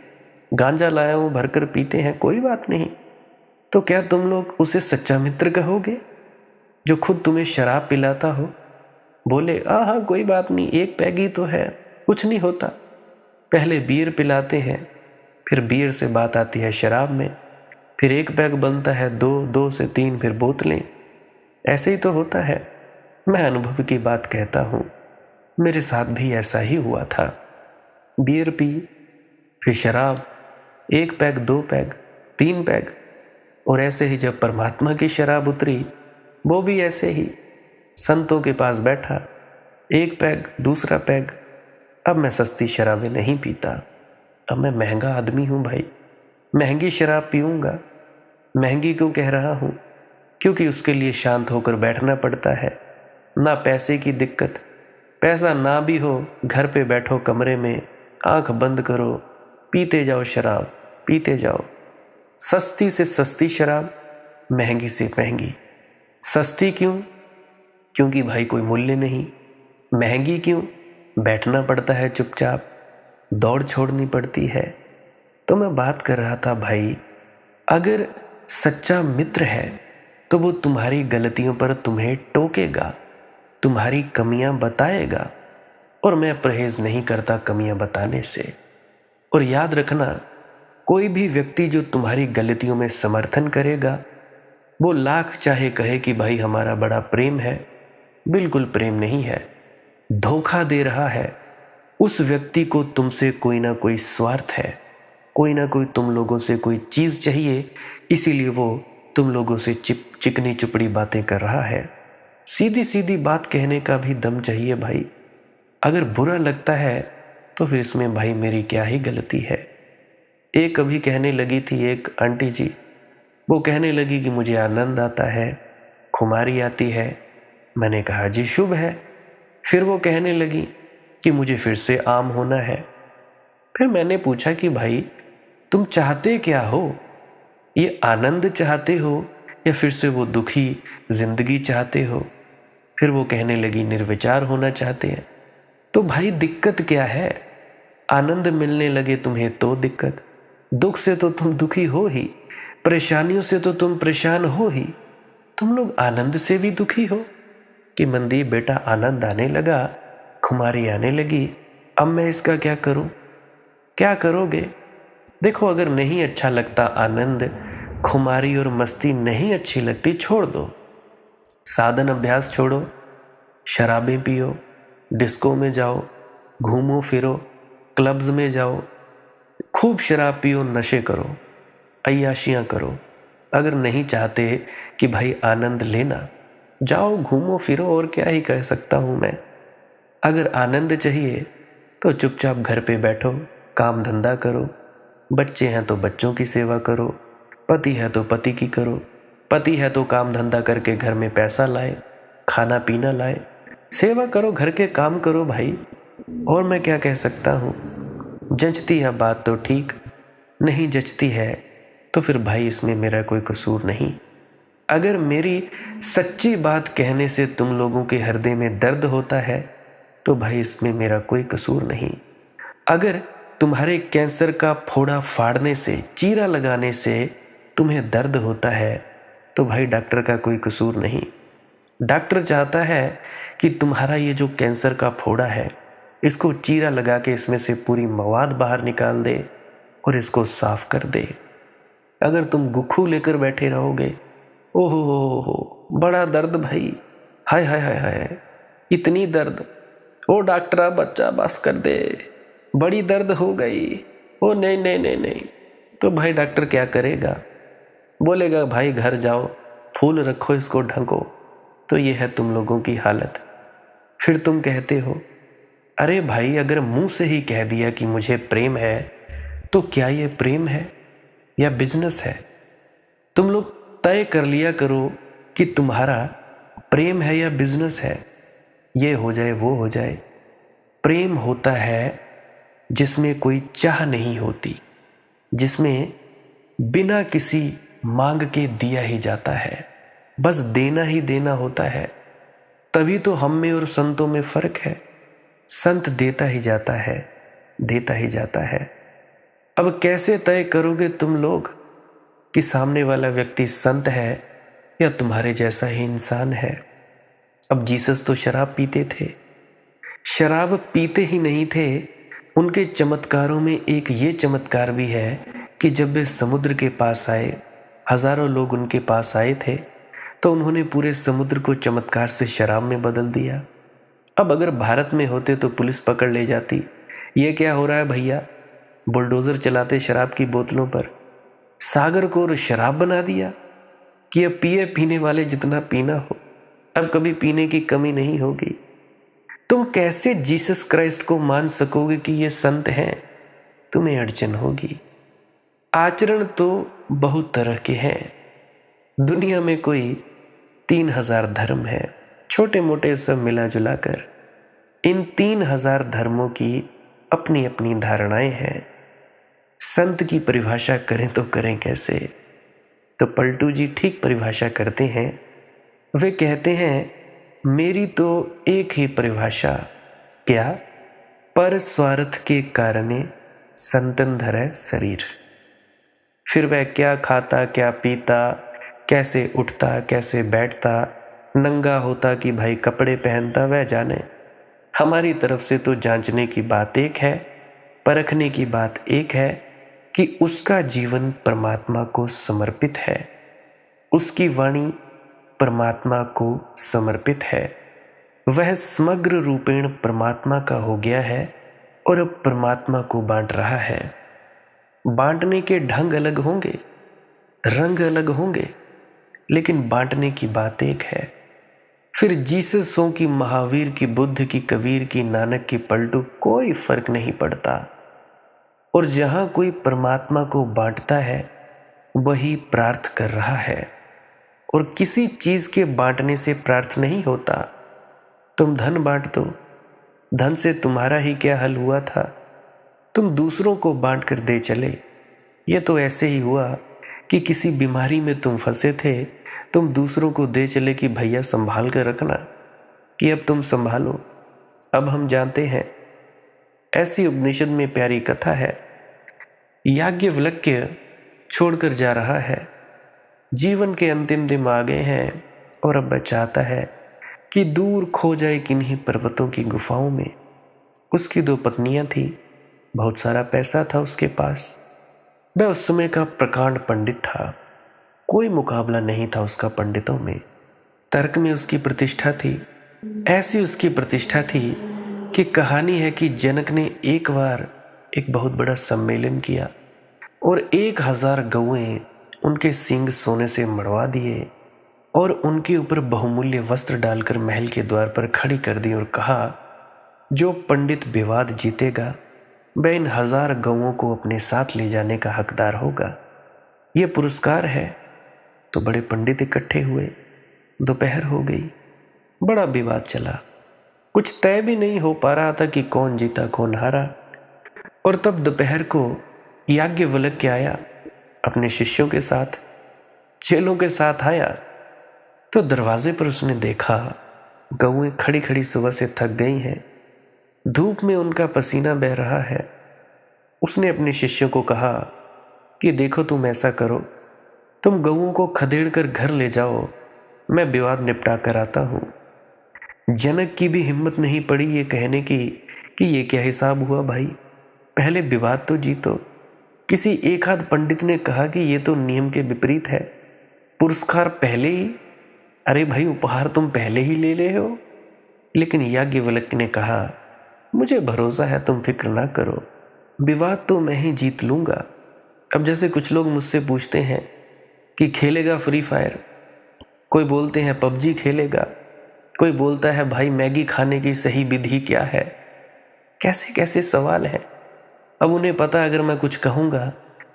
Speaker 1: गांजा लाया हूँ, भरकर पीते हैं, कोई बात नहीं, तो क्या तुम लोग उसे सच्चा मित्र कहोगे जो खुद तुम्हें शराब पिलाता हो? बोले हाँ कोई बात नहीं, एक पैग ही तो है, कुछ नहीं होता। पहले बियर पिलाते हैं, फिर बियर से बात आती है शराब में, फिर एक पैग बनता है दो, दो से तीन, फिर बोतलें। ऐसे ही तो होता है। मैं अनुभव की बात कहता हूँ, मेरे साथ भी ऐसा ही हुआ था। बियर पी, फिर शराब, एक पैग, दो पैग, तीन पैग, और ऐसे ही जब परमात्मा की शराब उतरी, वो भी ऐसे ही संतों के पास बैठा, एक पैग, दूसरा पैग। अब मैं सस्ती शराबें नहीं पीता, अब मैं महंगा आदमी हूँ भाई, महंगी शराब पीऊँगा। महंगी क्यों कह रहा हूँ? क्योंकि उसके लिए शांत होकर बैठना पड़ता है, ना पैसे की दिक्कत, पैसा ना भी हो, घर पे बैठो कमरे में, आंख बंद करो, पीते जाओ शराब, पीते जाओ। सस्ती से सस्ती शराब, महंगी से महंगी। सस्ती क्यों? क्योंकि भाई कोई मूल्य नहीं। महंगी क्यों? बैठना पड़ता है चुपचाप, दौड़ छोड़नी पड़ती है। तो मैं बात कर रहा था भाई, अगर सच्चा मित्र है तो वो तुम्हारी गलतियों पर तुम्हें टोकेगा, तुम्हारी कमियां बताएगा, और मैं परहेज नहीं करता कमियां बताने से। और याद रखना, कोई भी व्यक्ति जो तुम्हारी गलतियों में समर्थन करेगा, वो लाख चाहे कहे कि भाई हमारा बड़ा प्रेम है, बिल्कुल प्रेम नहीं है, धोखा दे रहा है। उस व्यक्ति को तुमसे कोई ना कोई स्वार्थ है, कोई ना कोई तुम लोगों से कोई चीज़ चाहिए, इसीलिए वो तुम लोगों से चिकनी चुपड़ी बातें कर रहा है। सीधी सीधी बात कहने का भी दम चाहिए भाई। अगर बुरा लगता है तो फिर इसमें भाई मेरी क्या ही गलती है। एक अभी कहने लगी थी एक आंटी जी, वो कहने लगी कि मुझे आनंद आता है, खुमारी आती है। मैंने कहा जी शुभ है। फिर वो कहने लगी कि मुझे फिर से आम होना है। फिर मैंने पूछा कि भाई तुम चाहते क्या हो? ये आनंद चाहते हो या फिर से वो दुखी जिंदगी चाहते हो? फिर वो कहने लगी निर्विचार होना चाहते हैं। तो भाई दिक्कत क्या है? आनंद मिलने लगे तुम्हें तो दिक्कत, दुख से तो तुम दुखी हो ही, परेशानियों से तो तुम परेशान हो ही, तुम लोग आनंद से भी दुखी हो। कि मनदीप बेटा आनंद आने लगा, खुमारी आने लगी, अब मैं इसका क्या करूं? क्या करोगे? देखो अगर नहीं अच्छा लगता आनंद, खुमारी और मस्ती नहीं अच्छी लगती, छोड़ दो। साधन अभ्यास छोड़ो, शराबें पियो, डिस्को में जाओ, घूमो फिरो, क्लब्स में जाओ, खूब शराब पियो, नशे करो, अय्याशियाँ करो। अगर नहीं चाहते कि भाई आनंद लेना, जाओ घूमो फिरो, और क्या ही कह सकता हूँ मैं। अगर आनंद चाहिए तो चुपचाप घर पे बैठो, काम धंधा करो, बच्चे हैं तो बच्चों की सेवा करो, पति है तो पति की करो, पति है तो काम धंधा करके घर में पैसा लाए, खाना पीना लाए, सेवा करो, घर के काम करो भाई। और मैं क्या कह सकता हूँ? जचती है बात तो ठीक, नहीं जचती है तो फिर भाई इसमें मेरा कोई कसूर नहीं। अगर मेरी सच्ची बात कहने से तुम लोगों के हृदय में दर्द होता है तो भाई इसमें मेरा कोई कसूर नहीं। अगर तुम्हारे कैंसर का फोड़ा फाड़ने से, चीरा लगाने से तुम्हें दर्द होता है तो भाई डॉक्टर का कोई कसूर नहीं। डॉक्टर चाहता है कि तुम्हारा ये जो कैंसर का फोड़ा है, इसको चीरा लगा के इसमें से पूरी मवाद बाहर निकाल दे और इसको साफ कर दे। अगर तुम गुख्खू लेकर बैठे रहोगे, ओहो बड़ा दर्द भाई, हाय हाय हाय हाय, इतनी दर्द, ओ डॉक्टर बच्चा बस कर दे, बड़ी दर्द हो गई, ओ नहीं नहीं नहीं नहीं, तो भाई डॉक्टर क्या करेगा? बोलेगा भाई घर जाओ, फूल रखो, इसको ढको। तो ये है तुम लोगों की हालत। फिर तुम कहते हो अरे भाई अगर मुंह से ही कह दिया कि मुझे प्रेम है, तो क्या ये प्रेम है या बिजनेस है? तुम लोग तय कर लिया करो कि तुम्हारा प्रेम है या बिजनेस है। ये हो जाए वो हो जाए। प्रेम होता है जिसमें कोई चाह नहीं होती, जिसमें बिना किसी मांग के दिया ही जाता है, बस देना ही देना होता है। तभी तो हम में और संतों में फर्क है। संत देता ही जाता है, देता ही जाता है। अब कैसे तय करोगे तुम लोग कि सामने वाला व्यक्ति संत है या तुम्हारे जैसा ही इंसान है? अब जीसस तो शराब पीते थे, शराब पीते ही नहीं थे, उनके चमत्कारों में एक ये चमत्कार भी है कि जब वे समुद्र के पास आए, हजारों लोग उनके पास आए थे, तो उन्होंने पूरे समुद्र को चमत्कार से शराब में बदल दिया। अब अगर भारत में होते तो पुलिस पकड़ ले जाती, ये क्या हो रहा है भैया, बुलडोजर चलाते शराब की बोतलों पर, सागर को शराब बना दिया कि अब पिए पीने वाले जितना पीना हो, अब कभी पीने की कमी नहीं होगी। तुम कैसे जीसस क्राइस्ट को मान सकोगे कि ये संत हैं? तुम्हें अड़चन होगी। आचरण तो बहुत तरह के हैं। दुनिया में कोई 3000 धर्म है, छोटे मोटे सब मिला जुला कर। इन 3000 धर्मों की अपनी अपनी धारणाएं हैं। संत की परिभाषा करें तो करें कैसे? तो पलटू जी ठीक परिभाषा करते हैं। वे कहते हैं मेरी तो एक ही परिभाषा, क्या? पर स्वार्थ के कारणे संतन धरै शरीर। फिर वह क्या खाता, क्या पीता, कैसे उठता, कैसे बैठता, नंगा होता कि भाई कपड़े पहनता, वह जाने। हमारी तरफ से तो जांचने की बात एक है, परखने की बात एक है कि उसका जीवन परमात्मा को समर्पित है, उसकी वाणी परमात्मा को समर्पित है, वह समग्र रूपेण परमात्मा का हो गया है, और अब परमात्मा को बांट रहा है। बांटने के ढंग अलग होंगे, रंग अलग होंगे, लेकिन बांटने की बात एक है। फिर जीससों की, महावीर की, बुद्ध की, कबीर की, नानक की, पलटू, कोई फर्क नहीं पड़ता। और जहां कोई परमात्मा को बांटता है वही प्रार्थ कर रहा है। और किसी चीज के बांटने से प्रार्थ नहीं होता। तुम धन बांट दो, धन से तुम्हारा ही क्या हल हुआ था। तुम दूसरों को बांट कर दे चले। ये तो ऐसे ही हुआ कि किसी बीमारी में तुम फंसे थे, तुम दूसरों को दे चले कि भैया संभाल कर रखना, कि अब तुम संभालो। अब हम जानते हैं, ऐसी उपनिषद में प्यारी कथा है। याज्ञवल्क्य छोड़कर जा रहा है, जीवन के अंतिम दिन आ गए हैं और अब वह चाहता है कि दूर खो जाए किन्हीं पर्वतों की गुफाओं में। उसकी 2 पत्नियां थी, बहुत सारा पैसा था उसके पास। वह उस समय का प्रकांड पंडित था, कोई मुकाबला नहीं था उसका पंडितों में। तर्क में उसकी प्रतिष्ठा थी, ऐसी उसकी प्रतिष्ठा थी कि कहानी है कि जनक ने एक बार एक बहुत बड़ा सम्मेलन किया और 1000 गौएं उनके सींग सोने से मढ़वा दिए और उनके ऊपर बहुमूल्य वस्त्र डालकर महल के द्वार पर खड़ी कर दी और कहा, जो पंडित विवाद जीतेगा वह इन 1000 गौओं को अपने साथ ले जाने का हकदार होगा। यह पुरस्कार है। तो बड़े पंडित इकट्ठे हुए, दोपहर हो गई, बड़ा विवाद चला। कुछ तय भी नहीं हो पा रहा था कि कौन जीता कौन हारा। और तब दोपहर को याज्ञवल्क्य आया अपने शिष्यों के साथ, चेलों के साथ आया। तो दरवाजे पर उसने देखा गौएं खड़ी खड़ी सुबह से थक गई हैं, धूप में उनका पसीना बह रहा है। उसने अपने शिष्यों को कहा कि देखो, तुम ऐसा करो, तुम गौओं को खदेड़ कर घर ले जाओ, मैं विवाद निपटा कर आता हूं। जनक की भी हिम्मत नहीं पड़ी ये कहने की कि ये क्या हिसाब हुआ भाई, पहले विवाद तो जीतो। किसी एक आध पंडित ने कहा कि ये तो नियम के विपरीत है, पुरस्कार पहले ही। अरे भाई, उपहार तुम पहले ही ले ले हो। लेकिन याज्ञवल्क्य ने कहा, मुझे भरोसा है, तुम फिक्र ना करो, विवाद तो मैं ही जीत लूंगा। अब जैसे कुछ लोग मुझसे पूछते हैं कि खेलेगा फ्री फायर, कोई बोलते हैं पबजी खेलेगा, कोई बोलता है भाई मैगी खाने की सही विधि क्या है। कैसे कैसे सवाल हैं। अब उन्हें पता अगर मैं कुछ कहूँगा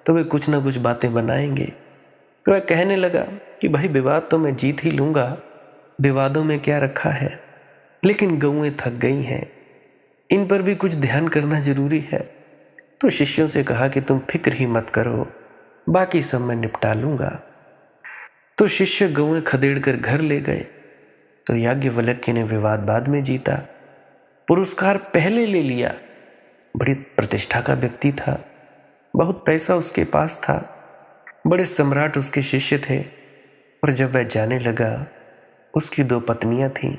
Speaker 1: तो वे कुछ ना कुछ बातें बनाएंगे। तो वह कहने लगा कि भाई विवाद तो मैं जीत ही लूँगा, विवादों में क्या रखा है। लेकिन गौएं थक गई हैं, इन पर भी कुछ ध्यान करना जरूरी है। तो शिष्यों से कहा कि तुम फिक्र ही मत करो, बाकी सब मैं निपटा लूँगा। तो शिष्य गौएं खदेड़ कर घर ले गए। तो याज्ञवल्क्य ने विवाद बाद में जीता, पुरस्कार पहले ले लिया। बड़ी प्रतिष्ठा का व्यक्ति था, बहुत पैसा उसके पास था, बड़े सम्राट उसके शिष्य थे। और जब वह जाने लगा, उसकी 2 पत्नियां थीं।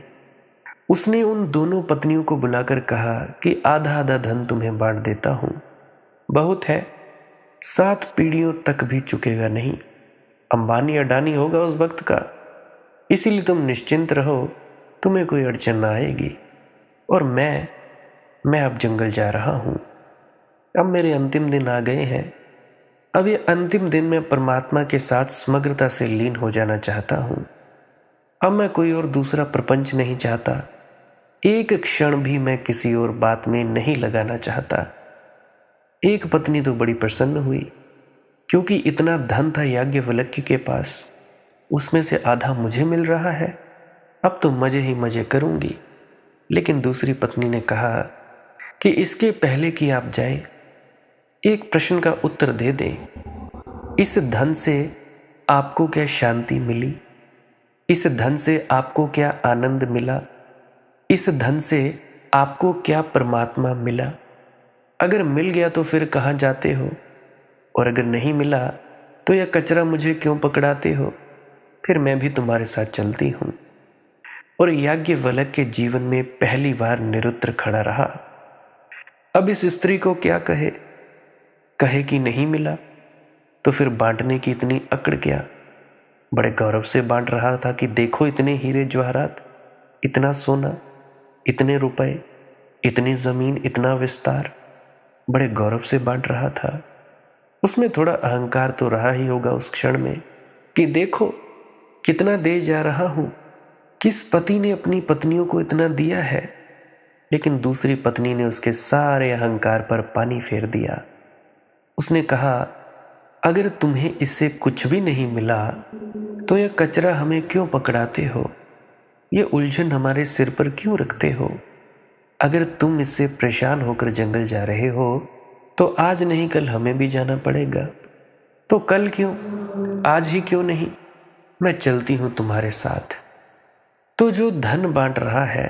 Speaker 1: उसने उन दोनों पत्नियों को बुलाकर कहा कि आधा आधा धन तुम्हें बांट देता हूं, बहुत है, 7 पीढ़ियों तक भी चुकेगा नहीं। अंबानी अडानी होगा उस वक्त का, इसीलिए तुम निश्चिंत रहो, तुम्हें कोई अड़चन ना आएगी। और मैं अब जंगल जा रहा हूं, अब मेरे अंतिम दिन आ गए हैं। अब ये अंतिम दिन मैं परमात्मा के साथ समग्रता से लीन हो जाना चाहता हूं। अब मैं कोई और दूसरा प्रपंच नहीं चाहता, एक क्षण भी मैं किसी और बात में नहीं लगाना चाहता। एक पत्नी तो बड़ी प्रसन्न हुई, क्योंकि इतना धन था याज्ञवल्क्य के पास, उसमें से आधा मुझे मिल रहा है, अब तो मजे ही मजे करूंगी। लेकिन दूसरी पत्नी ने कहा कि इसके पहले कि आप जाएं, एक प्रश्न का उत्तर दे दें। इस धन से आपको क्या शांति मिली? इस धन से आपको क्या आनंद मिला? इस धन से आपको क्या परमात्मा मिला? अगर मिल गया तो फिर कहाँ जाते हो? और अगर नहीं मिला तो यह कचरा मुझे क्यों पकड़ाते हो? फिर मैं भी तुम्हारे साथ चलती हूं। और याज्ञवल्क्य के जीवन में पहली बार निरुद्र खड़ा रहा। अब इस स्त्री को क्या कहे कि नहीं मिला, तो फिर बांटने की इतनी अकड़ क्या? बड़े गौरव से बांट रहा था कि देखो इतने हीरे जवाहरात, इतना सोना, इतने रुपए, इतनी जमीन, इतना विस्तार। बड़े गौरव से बांट रहा था। उसमें थोड़ा अहंकार तो रहा ही होगा उस क्षण में कि देखो कितना दे जा रहा हूं, किस पति ने अपनी पत्नियों को इतना दिया है। लेकिन दूसरी पत्नी ने उसके सारे अहंकार पर पानी फेर दिया। उसने कहा, अगर तुम्हें इससे कुछ भी नहीं मिला तो यह कचरा हमें क्यों पकड़ाते हो, ये उलझन हमारे सिर पर क्यों रखते हो। अगर तुम इससे परेशान होकर जंगल जा रहे हो तो आज नहीं कल हमें भी जाना पड़ेगा, तो कल क्यों, आज ही क्यों नहीं, मैं चलती हूं तुम्हारे साथ। तो जो धन बांट रहा है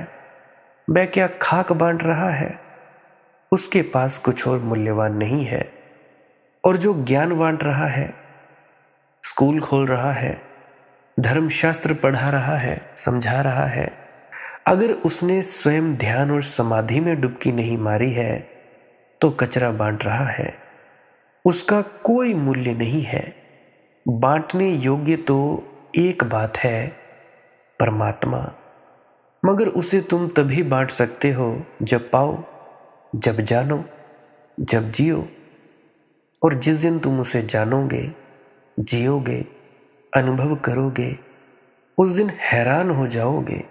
Speaker 1: वह क्या खाक बांट रहा है, उसके पास कुछ और मूल्यवान नहीं है। और जो ज्ञान बांट रहा है, स्कूल खोल रहा है, धर्मशास्त्र पढ़ा रहा है, समझा रहा है, अगर उसने स्वयं ध्यान और समाधि में डुबकी नहीं मारी है तो कचरा बांट रहा है, उसका कोई मूल्य नहीं है। बांटने योग्य तो एक बात है, परमात्मा, मगर उसे तुम तभी बांट सकते हो जब पाओ, जब जानो, जब जियो। और जिस दिन तुम उसे जानोगे, जियोगे, अनुभव करोगे, उस दिन हैरान हो जाओगे।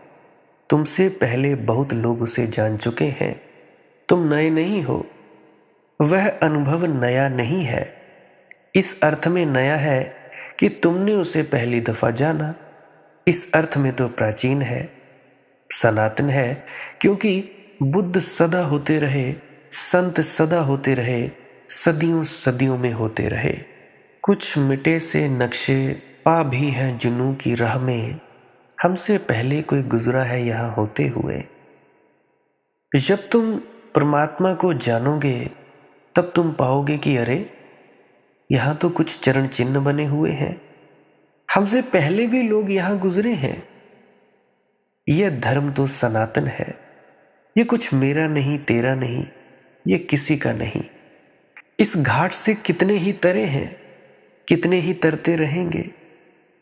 Speaker 1: तुमसे पहले बहुत लोग उसे जान चुके हैं, तुम नए नहीं हो। वह अनुभव नया नहीं है, इस अर्थ में नया है कि तुमने उसे पहली दफा जाना। इस अर्थ में तो प्राचीन है, सनातन है, क्योंकि बुद्ध सदा होते रहे, संत सदा होते रहे, सदियों सदियों में होते रहे। कुछ मिटे से नक्शे पा भी हैं जुनूं की राह में, हमसे पहले कोई गुजरा है यहाँ होते हुए। जब तुम परमात्मा को जानोगे तब तुम पाओगे कि अरे यहाँ तो कुछ चरण चिन्ह बने हुए हैं, हमसे पहले भी लोग यहाँ गुजरे हैं। यह धर्म तो सनातन है, ये कुछ मेरा नहीं, तेरा नहीं, ये किसी का नहीं। इस घाट से कितने ही तरे हैं, कितने ही तरते रहेंगे।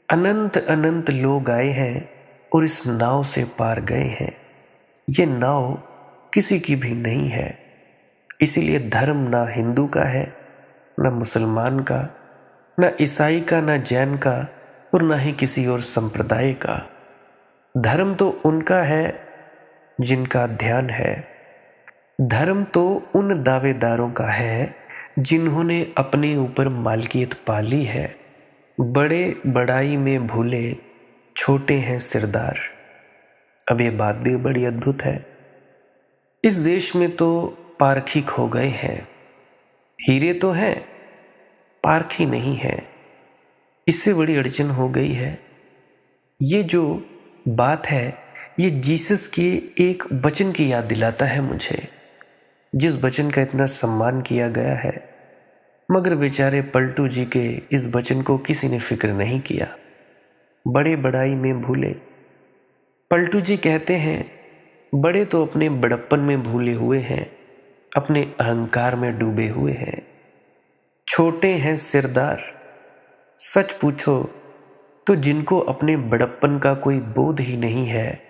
Speaker 1: अनंत अनंत लोग आए हैं और इस नाव से पार गए हैं। ये नाव किसी की भी नहीं है। इसीलिए धर्म ना हिंदू का है, ना मुसलमान का, ना ईसाई का, ना जैन का, और ना ही किसी और संप्रदाय का। धर्म तो उनका है जिनका ध्यान है। धर्म तो उन दावेदारों का है जिन्होंने अपने ऊपर मालकियत पाली है। बड़े बड़ाई में भूले, छोटे हैं सिरदार। अब ये बात भी बड़ी अद्भुत है। इस देश में तो पारखी खो गए हैं। हीरे तो हैं, पारखी नहीं है। इससे बड़ी अड़चन हो गई है। ये जो बात है, ये जीसस के एक वचन की याद दिलाता है मुझे, जिस वचन का इतना सम्मान किया गया है, मगर बेचारे पलटू जी के इस वचन को किसी ने फिक्र नहीं किया। बड़े बड़ाई में भूले। पलटू जी कहते हैं, बड़े तो अपने बड़प्पन में भूले हुए हैं, अपने अहंकार में डूबे हुए हैं। छोटे हैं सिरदार। सच पूछो तो जिनको अपने बड़प्पन का कोई बोध ही नहीं है,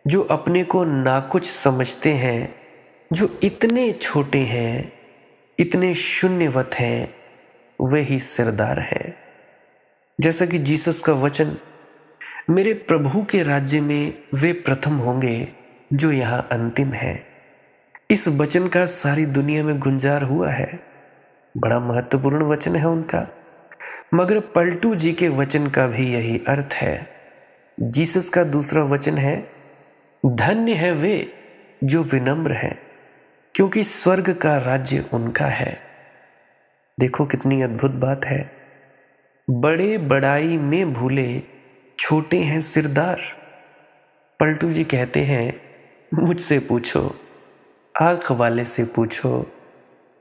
Speaker 1: जो अपने को नाकुछ समझते हैं, जो इतने छोटे हैं, इतने शून्यवत हैं, वे ही सिरदार हैं। जैसा कि जीसस का वचन, मेरे प्रभु के राज्य में वे प्रथम होंगे जो यहाँ अंतिम है। इस वचन का सारी दुनिया में गुंजार हुआ है। बड़ा महत्वपूर्ण वचन है उनका। मगर पलटू जी के वचन का भी यही अर्थ है। जीसस का दूसरा वचन है, धन्य है वे जो विनम्र हैं, क्योंकि स्वर्ग का राज्य उनका है। देखो कितनी अद्भुत बात है। बड़े बड़ाई में भूले, छोटे हैं सिरदार। पलटू जी कहते हैं, मुझसे पूछो, आंख वाले से पूछो,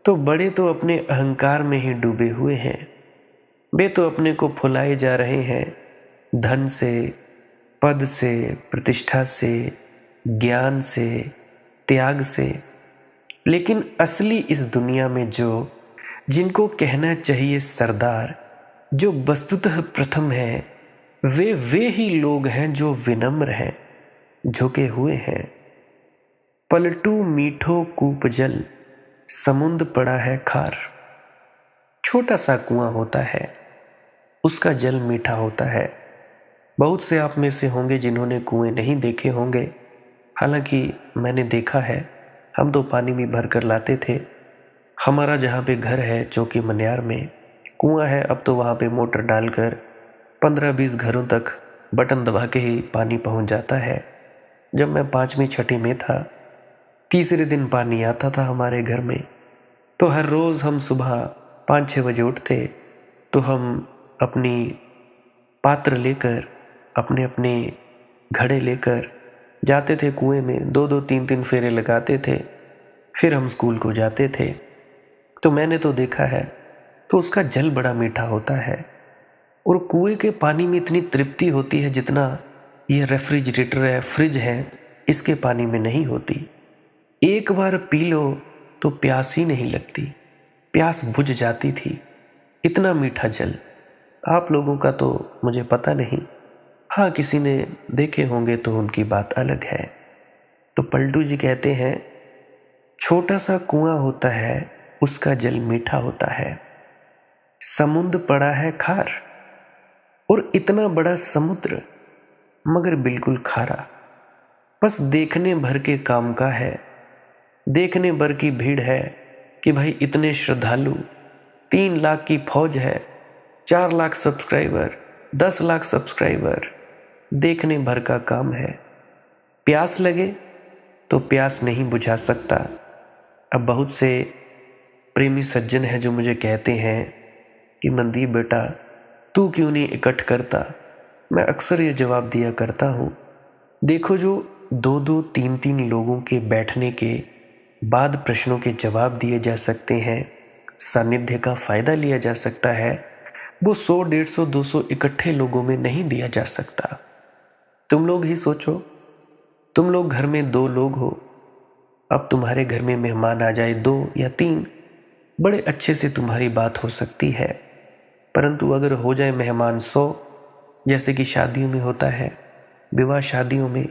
Speaker 1: तो बड़े तो अपने अहंकार में ही डूबे हुए हैं। वे तो अपने को फुलाए जा रहे हैं धन से, पद से, प्रतिष्ठा से, ज्ञान से, त्याग से। लेकिन असली इस दुनिया में जिनको कहना चाहिए सरदार, जो वस्तुतः प्रथम है, वे ही लोग हैं जो विनम्र हैं, झुके हुए हैं। पलटू मीठो कूप जल, समुद्र पड़ा है खार। छोटा सा कुआं होता है, उसका जल मीठा होता है। बहुत से आप में से होंगे जिन्होंने कुएं नहीं देखे होंगे, हालांकि मैंने देखा है। हम तो पानी भी भर कर लाते थे। हमारा जहाँ पे घर है चौकी मनियार में कुआं है, अब तो वहाँ पे मोटर डालकर 15-20 घरों तक बटन दबा के ही पानी पहुँच जाता है। जब मैं 5वीं 6वीं में था, तीसरे दिन पानी आता था हमारे घर में। तो हर रोज़ हम सुबह 5-6 बजे उठते तो हम अपनी पात्र लेकर, अपने अपने घड़े लेकर जाते थे कुएं में। 2-2 3-3 फेरे लगाते थे, फिर हम स्कूल को जाते थे। तो मैंने तो देखा है, तो उसका जल बड़ा मीठा होता है। और कुएं के पानी में इतनी तृप्ति होती है जितना ये रेफ्रिजरेटर है, फ्रिज है, इसके पानी में नहीं होती। एक बार पी लो तो प्यास ही नहीं लगती, प्यास बुझ जाती थी। इतना मीठा जल। आप लोगों का तो मुझे पता नहीं, हाँ किसी ने देखे होंगे तो उनकी बात अलग है। तो पलटू जी कहते हैं, छोटा सा कुआं होता है, उसका जल मीठा होता है। समुद्र पड़ा है खार, और इतना बड़ा समुद्र मगर बिल्कुल खारा। बस देखने भर के काम का है, देखने भर की भीड़ है कि भाई इतने श्रद्धालु, 3 लाख की फौज है, 4 लाख सब्सक्राइबर, 10 लाख सब्सक्राइबर, देखने भर का काम है। प्यास लगे तो प्यास नहीं बुझा सकता। अब बहुत से प्रेमी सज्जन हैं जो मुझे कहते हैं कि मनदीप बेटा तू क्यों नहीं इकट्ठ करता। मैं अक्सर ये जवाब दिया करता हूँ, देखो जो 2-2 3-3 लोगों के बैठने के बाद प्रश्नों के जवाब दिए जा सकते हैं, सानिध्य का फायदा लिया जा सकता है, वो 100 150 200 इकट्ठे लोगों में नहीं दिया जा सकता। तुम लोग ही सोचो, तुम लोग घर में 2 लोग हो, अब तुम्हारे घर में मेहमान आ जाए 2 या 3, बड़े अच्छे से तुम्हारी बात हो सकती है। परंतु अगर हो जाए मेहमान 100, जैसे कि शादियों में होता है, विवाह शादियों में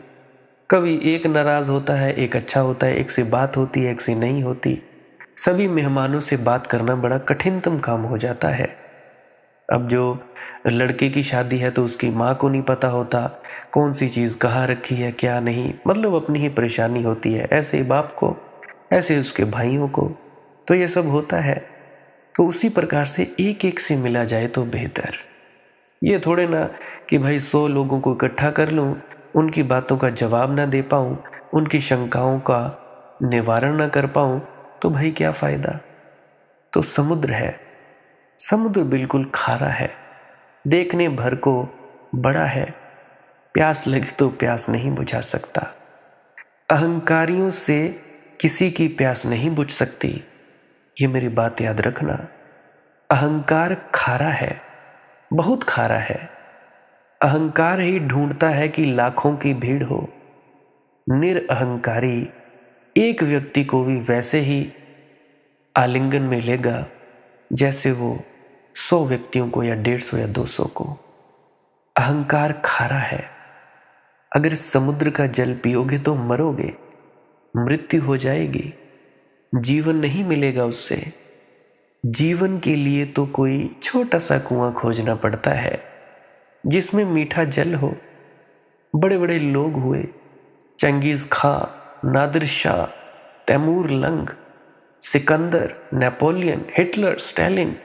Speaker 1: कभी एक नाराज होता है, एक अच्छा होता है, एक से बात होती है, एक से नहीं होती। सभी मेहमानों से बात करना बड़ा कठिनतम काम हो जाता है। अब जो लड़के की शादी है तो उसकी माँ को नहीं पता होता कौन सी चीज़ कहाँ रखी है क्या नहीं, मतलब अपनी ही परेशानी होती है। ऐसे ही बाप को, ऐसे उसके भाइयों को, तो ये सब होता है। तो उसी प्रकार से एक एक से मिला जाए तो बेहतर। ये थोड़े ना कि भाई 100 लोगों को इकट्ठा कर लूँ, उनकी बातों का जवाब ना दे पाऊँ, उनकी शंकाओं का निवारण ना कर पाऊँ, तो भाई क्या फ़ायदा। तो समुद्र है, समुद्र बिल्कुल खारा है, देखने भर को बड़ा है, प्यास लगे तो प्यास नहीं बुझा सकता। अहंकारियों से किसी की प्यास नहीं बुझ सकती, ये मेरी बात याद रखना। अहंकार खारा है, बहुत खारा है। अहंकार ही ढूंढता है कि लाखों की भीड़ हो। निरअहंकारी एक व्यक्ति को भी वैसे ही आलिंगन में लेगा जैसे वो 100 व्यक्तियों को या 150 या 200 को। अहंकार खारा है। अगर समुद्र का जल पियोगे तो मरोगे, मृत्यु हो जाएगी, जीवन नहीं मिलेगा उससे। जीवन के लिए तो कोई छोटा सा कुआं खोजना पड़ता है जिसमें मीठा जल हो। बड़े बड़े लोग हुए, Genghis Khan, Nadir Shah, Timur Lang, सिकंदर, Napoleon, Hitler, Stalin,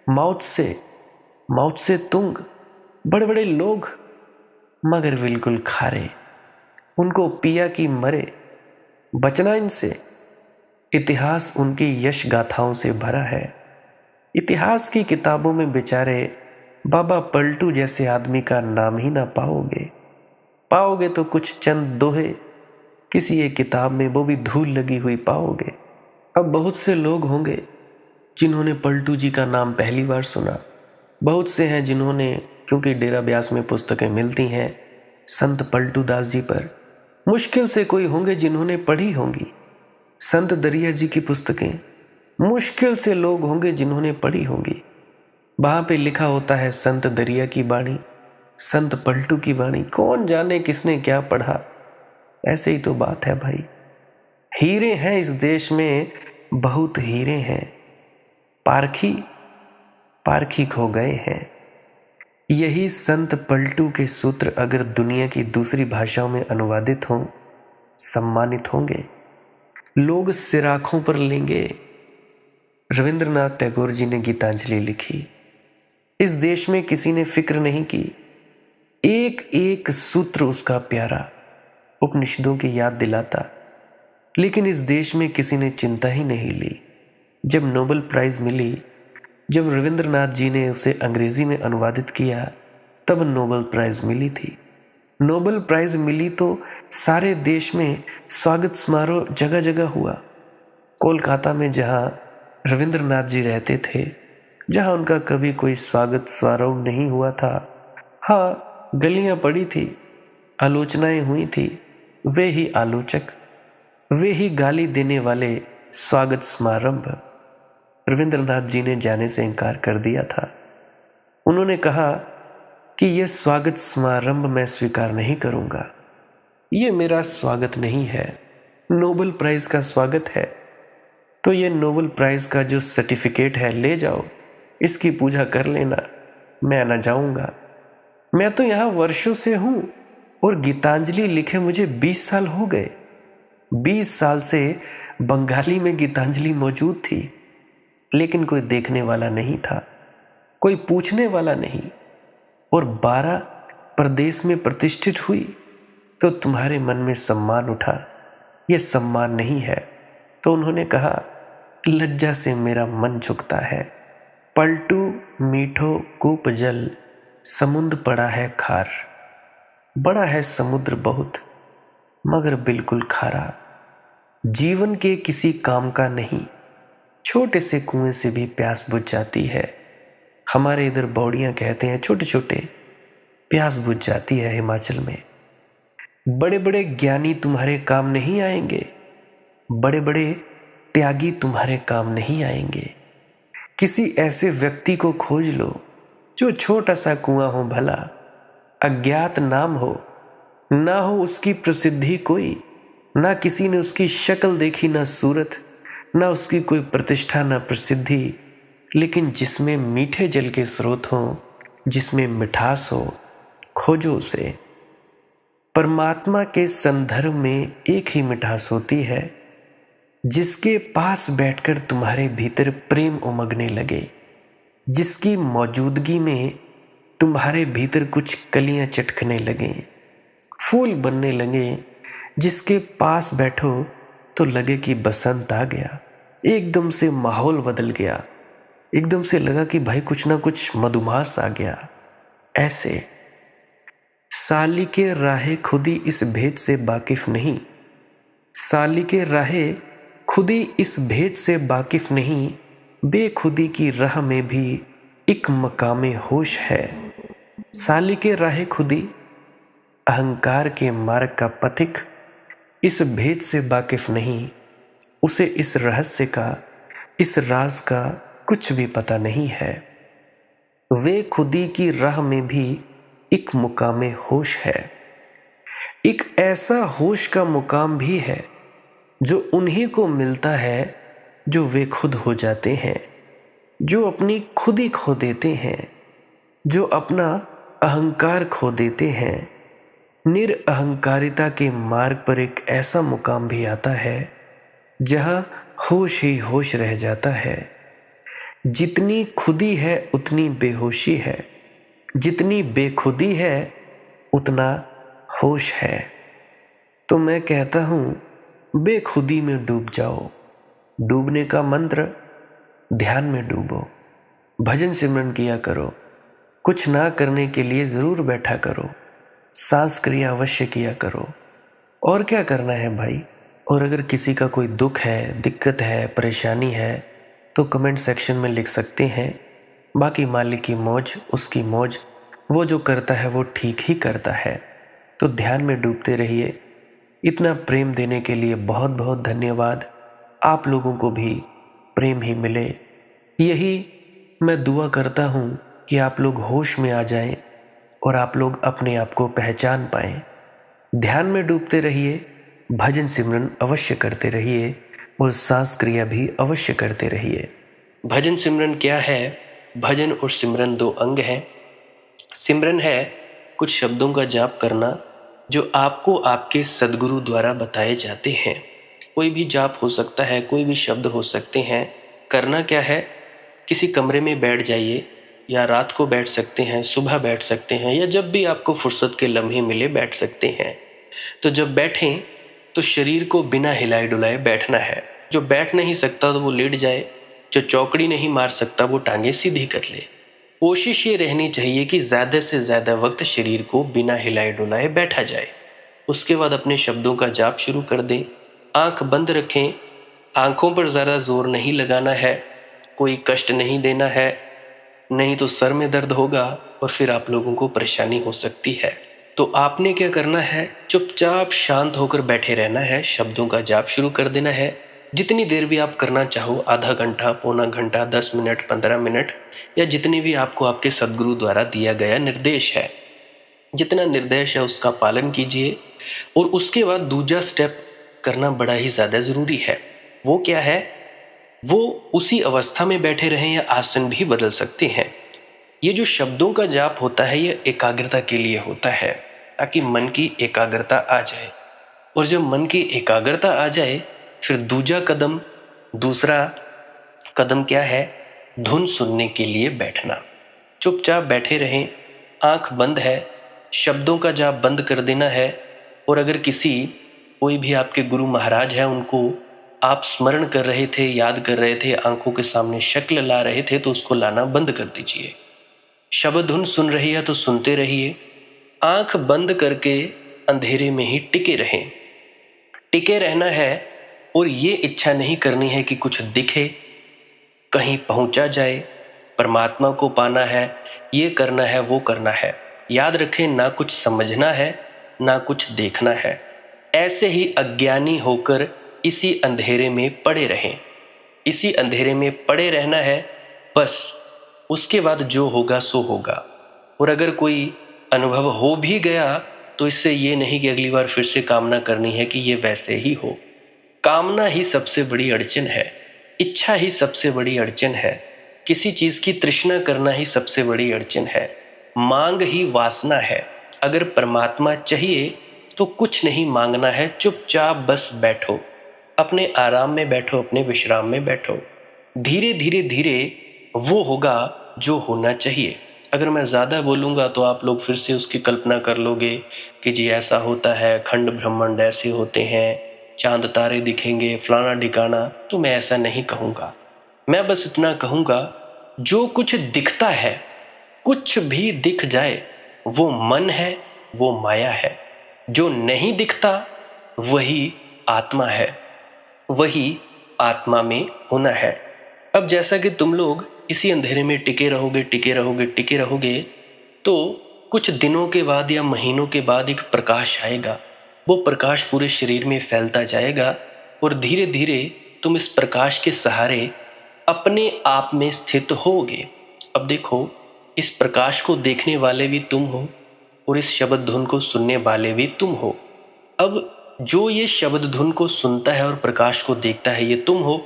Speaker 1: Mao Tse Tung, बड़े बड़े लोग मगर बिल्कुल खारे। उनको पिया कि मरे, बचना इनसे। इतिहास उनकी यश गाथाओं से भरा है। इतिहास की किताबों में बेचारे बाबा पलटू जैसे आदमी का नाम ही ना पाओगे तो कुछ चंद दोहे किसी एक किताब में, वो भी धूल लगी हुई पाओगे। अब बहुत से लोग होंगे जिन्होंने पलटू जी का नाम पहली बार सुना। बहुत से हैं जिन्होंने, क्योंकि डेरा ब्यास में पुस्तकें मिलती हैं संत पलटू दास जी पर, मुश्किल से कोई होंगे जिन्होंने पढ़ी होंगी। संत दरिया जी की पुस्तकें मुश्किल से लोग होंगे जिन्होंने पढ़ी होंगी। वहाँ पे लिखा होता है संत दरिया की बाणी, संत पलटू की बाणी। कौन जाने किसने क्या पढ़ा। ऐसे ही तो बात है भाई। हीरे हैं इस देश में बहुत हीरे हैं, पारखी पारखी खो गए हैं। यही संत पलटू के सूत्र अगर दुनिया की दूसरी भाषाओं में अनुवादित हों, सम्मानित होंगे, लोग सिर आंखों पर लेंगे। रविंद्रनाथ टैगोर जी ने गीतांजलि लिखी। इस देश में किसी ने फिक्र नहीं की, एक एक सूत्र उसका प्यारा उपनिषदों की याद दिलाता, लेकिन इस देश में किसी ने चिंता ही नहीं ली। जब नोबेल प्राइज मिली, जब रविंद्रनाथ जी ने उसे अंग्रेजी में अनुवादित किया, तब नोबेल प्राइज मिली थी। नोबेल प्राइज मिली तो सारे देश में स्वागत समारोह जगह जगह हुआ। कोलकाता में जहाँ रविंद्रनाथ जी रहते थे, जहाँ उनका कभी कोई स्वागत समारोह नहीं हुआ था, हाँ गलियाँ पड़ी थी, आलोचनाएं हुई थी, वे ही आलोचक, वे ही गाली देने वाले स्वागत समारंभ। रविंद्रनाथ जी ने जाने से इनकार कर दिया था। उन्होंने कहा कि यह स्वागत समारंभ मैं स्वीकार नहीं करूंगा, ये मेरा स्वागत नहीं है, नोबेल प्राइज का स्वागत है। तो ये नोबेल प्राइज का जो सर्टिफिकेट है ले जाओ, इसकी पूजा कर लेना, मैं न जाऊंगा। मैं तो यहाँ वर्षों से हूं और गीतांजलि लिखे मुझे 20 साल हो गए। 20 साल से बंगाली में गीतांजलि मौजूद थी, लेकिन कोई देखने वाला नहीं था, कोई पूछने वाला नहीं। और 12 प्रदेश में प्रतिष्ठित हुई तो तुम्हारे मन में सम्मान उठा, यह सम्मान नहीं है। तो उन्होंने कहा, लज्जा से मेरा मन झुकता है। पलटू मीठो कूप जल, समुद्र पड़ा है खार। बड़ा है समुद्र बहुत, मगर बिल्कुल खारा। जीवन के किसी काम का नहीं, छोटे से कुएं से भी प्यास बुझ जाती है। हमारे इधर बौड़ियां कहते हैं छोटे छोटे, प्यास बुझ जाती है हिमाचल में। बड़े बड़े ज्ञानी तुम्हारे काम नहीं आएंगे, बड़े बड़े त्यागी तुम्हारे काम नहीं आएंगे। किसी ऐसे व्यक्ति को खोज लो जो छोटा सा कुआं हो भला, अज्ञात नाम हो, ना हो उसकी प्रसिद्धि कोई, ना किसी ने उसकी शक्ल देखी, ना सूरत, ना उसकी कोई प्रतिष्ठा, ना प्रसिद्धि, लेकिन जिसमें मीठे जल के स्रोत हो, जिसमें मिठास हो, खोजो उसे। परमात्मा के संदर्भ में एक ही मिठास होती है, जिसके पास बैठकर तुम्हारे भीतर प्रेम उमगने लगे, जिसकी मौजूदगी में तुम्हारे भीतर कुछ कलियां चटकने लगे, फूल बनने लगे, जिसके पास बैठो तो लगे कि बसंत आ गया, एकदम से माहौल बदल गया, एकदम से लगा कि भाई कुछ ना कुछ मधुमास आ गया। ऐसे साली के राहे खुदी इस भेद से वाकिफ नहीं, साली के राहे खुदी इस भेद से वाकिफ नहीं, बेखुदी की राह में भी एक मकामे होश है। साली के राहे खुदी, अहंकार के मार्ग का पथिक, इस भेद से वाकिफ नहीं, उसे इस रहस्य का, इस राज का कुछ भी पता नहीं है। वे खुदी की राह में भी एक मुकामे होश है। एक ऐसा होश का मुकाम भी है जो उन्हीं को मिलता है जो वे खुद हो जाते हैं, जो अपनी खुदी खो देते हैं, जो अपना अहंकार खो देते हैं। निरअहंकारिता के मार्ग पर एक ऐसा मुकाम भी आता है जहां होश ही होश रह जाता है। जितनी खुदी है उतनी बेहोशी है, जितनी बेखुदी है उतना होश है। तो मैं कहता हूं बेखुदी में डूब जाओ। डूबने का मंत्र, ध्यान में डूबो, भजन सिमरन किया करो, कुछ ना करने के लिए ज़रूर बैठा करो, सांस क्रिया अवश्य किया करो। और क्या करना है भाई। और अगर किसी का कोई दुख है, दिक्कत है, परेशानी है तो कमेंट सेक्शन में लिख सकते हैं। बाकी मालिक की मौज, उसकी मौज, वो जो करता है वो ठीक ही करता है। तो ध्यान में डूबते रहिए। इतना प्रेम देने के लिए बहुत बहुत धन्यवाद। आप लोगों को भी प्रेम ही मिले, यही मैं दुआ करता हूँ कि आप लोग होश में आ जाएं और आप लोग अपने आप को पहचान पाएं। ध्यान में डूबते रहिए, भजन सिमरन अवश्य करते रहिए। वो सांस क्रिया भी अवश्य करते रहिए। भजन सिमरन क्या है? भजन और सिमरन दो अंग हैं। सिमरन है कुछ शब्दों का जाप करना जो आपको आपके सद्गुरु द्वारा बताए जाते हैं। कोई भी जाप हो सकता है, कोई भी शब्द हो सकते हैं। करना क्या है? किसी कमरे में बैठ जाइए, या रात को बैठ सकते हैं, सुबह बैठ सकते हैं, या जब भी आपको फुर्सत के लम्हे मिले बैठ सकते हैं। तो जब बैठें तो शरीर को बिना हिलाए डुलाए बैठना है। जो बैठ नहीं सकता तो वो लेट जाए, जो चौकड़ी नहीं मार सकता वो टांगे सीधी कर ले। कोशिश ये रहनी चाहिए कि ज़्यादा से ज़्यादा वक्त शरीर को बिना हिलाए डुलाए बैठा जाए। उसके बाद अपने शब्दों का जाप शुरू कर दें। आंख बंद रखें। आंखों पर ज़्यादा जोर नहीं लगाना है, कोई कष्ट नहीं देना है, नहीं तो सर में दर्द होगा और फिर आप लोगों को परेशानी हो सकती है। तो आपने क्या करना है? चुपचाप शांत होकर बैठे रहना है, शब्दों का जाप शुरू कर देना है। जितनी देर भी आप करना चाहो, आधा घंटा, पौना घंटा, 10 मिनट, 15 मिनट, या जितनी भी आपको आपके सद्गुरु द्वारा दिया गया निर्देश है, जितना निर्देश है उसका पालन कीजिए। और उसके बाद दूसरा स्टेप करना बड़ा ही ज़्यादा ज़रूरी है। वो क्या है? वो उसी अवस्था में बैठे रहें या आसन भी बदल सकते हैं। ये जो शब्दों का जाप होता है ये एकाग्रता के लिए होता है, ताकि मन की एकाग्रता आ जाए। और जब मन की एकाग्रता आ जाए फिर दूसरा कदम क्या है? धुन सुनने के लिए बैठना। चुपचाप बैठे रहें, आंख बंद है, शब्दों का जाप बंद कर देना है। और अगर कोई भी आपके गुरु महाराज है, उनको आप स्मरण कर रहे थे, याद कर रहे थे, आंखों के सामने शक्ल ला रहे थे, तो उसको लाना बंद कर दीजिए। शब्द धुन सुन रही है तो सुनते रहिए। आंख बंद करके अंधेरे में ही टिके रहें। टिके रहना है और ये इच्छा नहीं करनी है कि कुछ दिखे, कहीं पहुंचा जाए, परमात्मा को पाना है, ये करना है, वो करना है। याद रखें, ना कुछ समझना है, ना कुछ देखना है। ऐसे ही अज्ञानी होकर इसी अंधेरे में पड़े रहें। इसी अंधेरे में पड़े रहना है बस। उसके बाद जो होगा सो होगा। और अगर कोई अनुभव हो भी गया तो इससे ये नहीं कि अगली बार फिर से कामना करनी है कि ये वैसे ही हो। कामना ही सबसे बड़ी अड़चन है, इच्छा ही सबसे बड़ी अड़चन है, किसी चीज की तृष्णा करना ही सबसे बड़ी अड़चन है, मांग ही वासना है। अगर परमात्मा चाहिए तो कुछ नहीं मांगना है, चुपचाप बस बैठो, अपने आराम में बैठो, अपने विश्राम में बैठो। धीरे धीरे धीरे वो होगा जो होना चाहिए। अगर मैं ज़्यादा बोलूँगा तो आप लोग फिर से उसकी कल्पना कर लोगे कि जी ऐसा होता है, खंड ब्रह्मांड ऐसे होते हैं, चांद तारे दिखेंगे, फलाना ढिकाना। तो मैं ऐसा नहीं कहूँगा। मैं बस इतना कहूँगा, जो कुछ दिखता है, कुछ भी दिख जाए, वो मन है, वो माया है। जो नहीं दिखता वही आत्मा है, वही आत्मा में होना है। अब जैसा कि तुम लोग इसी अंधेरे में टिके रहोगे, टिके रहोगे, टिके रहोगे, तो कुछ दिनों के बाद या महीनों के बाद एक प्रकाश आएगा। वो प्रकाश पूरे शरीर में फैलता जाएगा और धीरे धीरे तुम इस प्रकाश के सहारे अपने आप में स्थित होगे। अब देखो, इस प्रकाश को देखने वाले भी तुम हो और इस शब्द धुन को सुनने वाले भी तुम हो। अब जो ये शब्द धुन को सुनता है और प्रकाश को देखता है, ये तुम हो।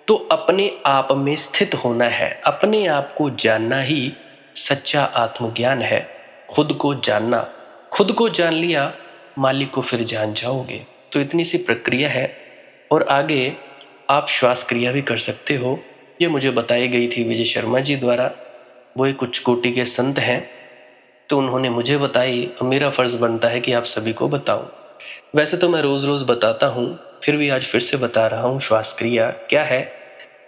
Speaker 1: तो अपने आप में स्थित होना है, अपने आप को जानना ही सच्चा आत्मज्ञान है। खुद को जानना, खुद को जान लिया, मालिक को फिर जान जाओगे। तो इतनी सी प्रक्रिया है। और आगे आप श्वास क्रिया भी कर सकते हो। ये मुझे बताई गई थी विजय शर्मा जी द्वारा। वो एक उच्च कोटि के संत हैं, तो उन्होंने मुझे बताई, और मेरा फर्ज बनता है कि आप सभी को बताऊं। वैसे तो मैं रोज रोज बताता हूं, फिर भी आज फिर से बता रहा हूं। श्वास क्रिया क्या है?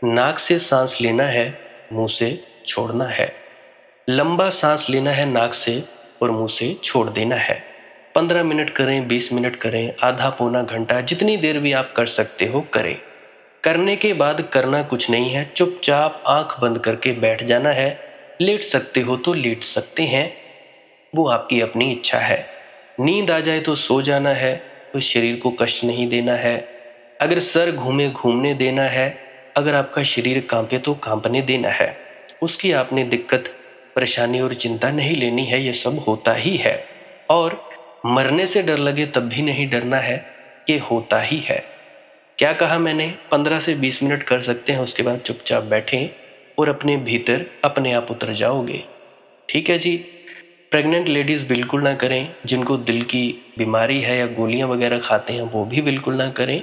Speaker 1: नाक से सांस लेना है, मुंह से छोड़ना है। लंबा सांस लेना है नाक से और मुंह से छोड़ देना है। 15 मिनट करें, 20 मिनट करें, आधा पौना घंटा, जितनी देर भी आप कर सकते हो करें। करने के बाद करना कुछ नहीं है, चुपचाप आंख बंद करके बैठ जाना है। लेट सकते हो तो लेट सकते हैं, वो आपकी अपनी इच्छा है। नींद आ जाए तो सो जाना है, तो शरीर को कष्ट नहीं देना है। अगर सर घूमे घूमने देना है, अगर आपका शरीर कांपे तो कांपने देना है। उसकी आपने दिक्कत, परेशानी और चिंता नहीं लेनी है, ये सब होता ही है। और मरने से डर लगे तब भी नहीं डरना है, ये होता ही है। क्या कहा मैंने? 15 से 20 मिनट कर सकते हैं, उसके बाद चुपचाप बैठें और अपने भीतर अपने आप उतर जाओगे। ठीक है जी। प्रेग्नेंट लेडीज़ बिल्कुल ना करें, जिनको दिल की बीमारी है या गोलियां वगैरह खाते हैं वो भी बिल्कुल ना करें,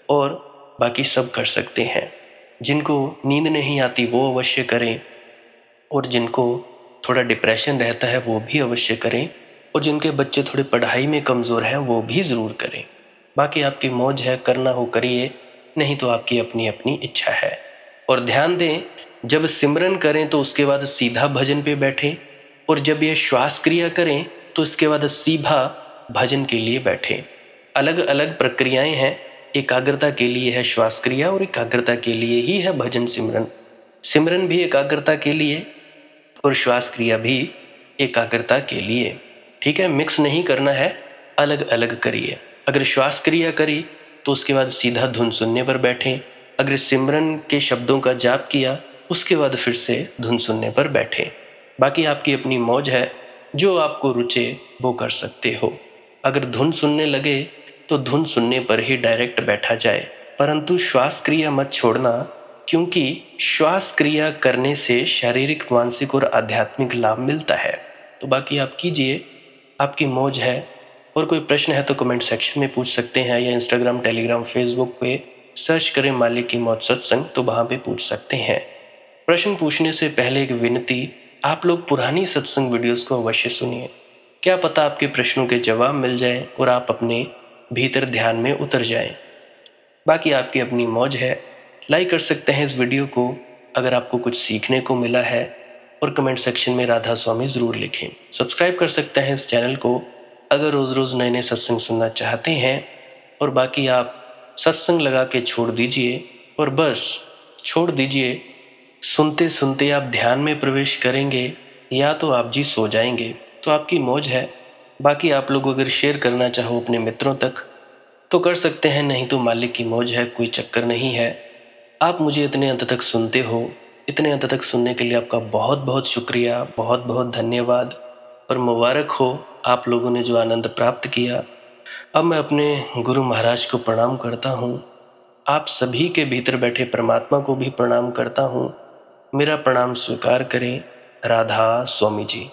Speaker 1: और बाकी सब कर सकते हैं। जिनको नींद नहीं आती वो अवश्य करें, और जिनको थोड़ा डिप्रेशन रहता है वो भी अवश्य करें, और जिनके बच्चे थोड़े पढ़ाई में कमज़ोर हैं वो भी ज़रूर करें। बाकी आपकी मौज है, करना हो करिए, नहीं तो आपकी अपनी अपनी इच्छा है। और ध्यान दें, जब सिमरन करें तो उसके बाद सीधा भजन पे बैठें, और जब ये श्वास क्रिया करें तो इसके बाद सीधा भजन के लिए बैठें। अलग अलग प्रक्रियाएं हैं, एकाग्रता के लिए है श्वास क्रिया और एकाग्रता के लिए ही है भजन सिमरन। सिमरन भी एकाग्रता के लिए और श्वास क्रिया भी एकाग्रता के लिए। ठीक है, मिक्स नहीं करना है, अलग अलग करिए। अगर श्वास क्रिया करी तो उसके बाद सीधा धुन सुनने पर बैठें। अगर सिमरन के शब्दों का जाप किया उसके बाद फिर से धुन सुनने पर बैठें। बाकी आपकी अपनी मौज है, जो आपको रुचे वो कर सकते हो। अगर धुन सुनने लगे तो धुन सुनने पर ही डायरेक्ट बैठा जाए, परंतु श्वास क्रिया मत छोड़ना, क्योंकि श्वास क्रिया करने से शारीरिक, मानसिक और आध्यात्मिक लाभ मिलता है। तो बाकी आप कीजिए, आपकी मौज है। और कोई प्रश्न है तो कमेंट सेक्शन में पूछ सकते हैं, या इंस्टाग्राम, टेलीग्राम, फेसबुक पे सर्च करें मालिक की मौज सत्संग, तो वहाँ पे पूछ सकते हैं। प्रश्न पूछने से पहले एक विनती, आप लोग पुरानी सत्संग वीडियोस को अवश्य सुनिए। क्या पता आपके प्रश्नों के जवाब मिल जाएं और आप अपने भीतर ध्यान में उतर जाएं। बाकी आपकी अपनी मौज है। लाइक कर सकते हैं इस वीडियो को अगर आपको कुछ सीखने को मिला है, और कमेंट सेक्शन में राधा स्वामी ज़रूर लिखें। सब्सक्राइब कर सकते हैं इस चैनल को अगर रोज़ रोज़ नए नए सत्संग सुनना चाहते हैं। और बाकी आप सत्संग लगा के छोड़ दीजिए, और बस छोड़ दीजिए। सुनते सुनते आप ध्यान में प्रवेश करेंगे, या तो आप जी सो जाएंगे, तो आपकी मौज है। बाकी आप लोग अगर शेयर करना चाहो अपने मित्रों तक तो कर सकते हैं, नहीं तो मालिक की मौज है, कोई चक्कर नहीं है। आप मुझे इतने अंत तक सुनते हो, इतने अंत तक सुनने के लिए आपका बहुत बहुत शुक्रिया, बहुत बहुत धन्यवाद। और मुबारक हो आप लोगों ने जो आनंद प्राप्त किया। अब मैं अपने गुरु महाराज को प्रणाम करता हूँ, आप सभी के भीतर बैठे परमात्मा को भी प्रणाम करता हूँ। मेरा प्रणाम स्वीकार करें। राधा स्वामी जी।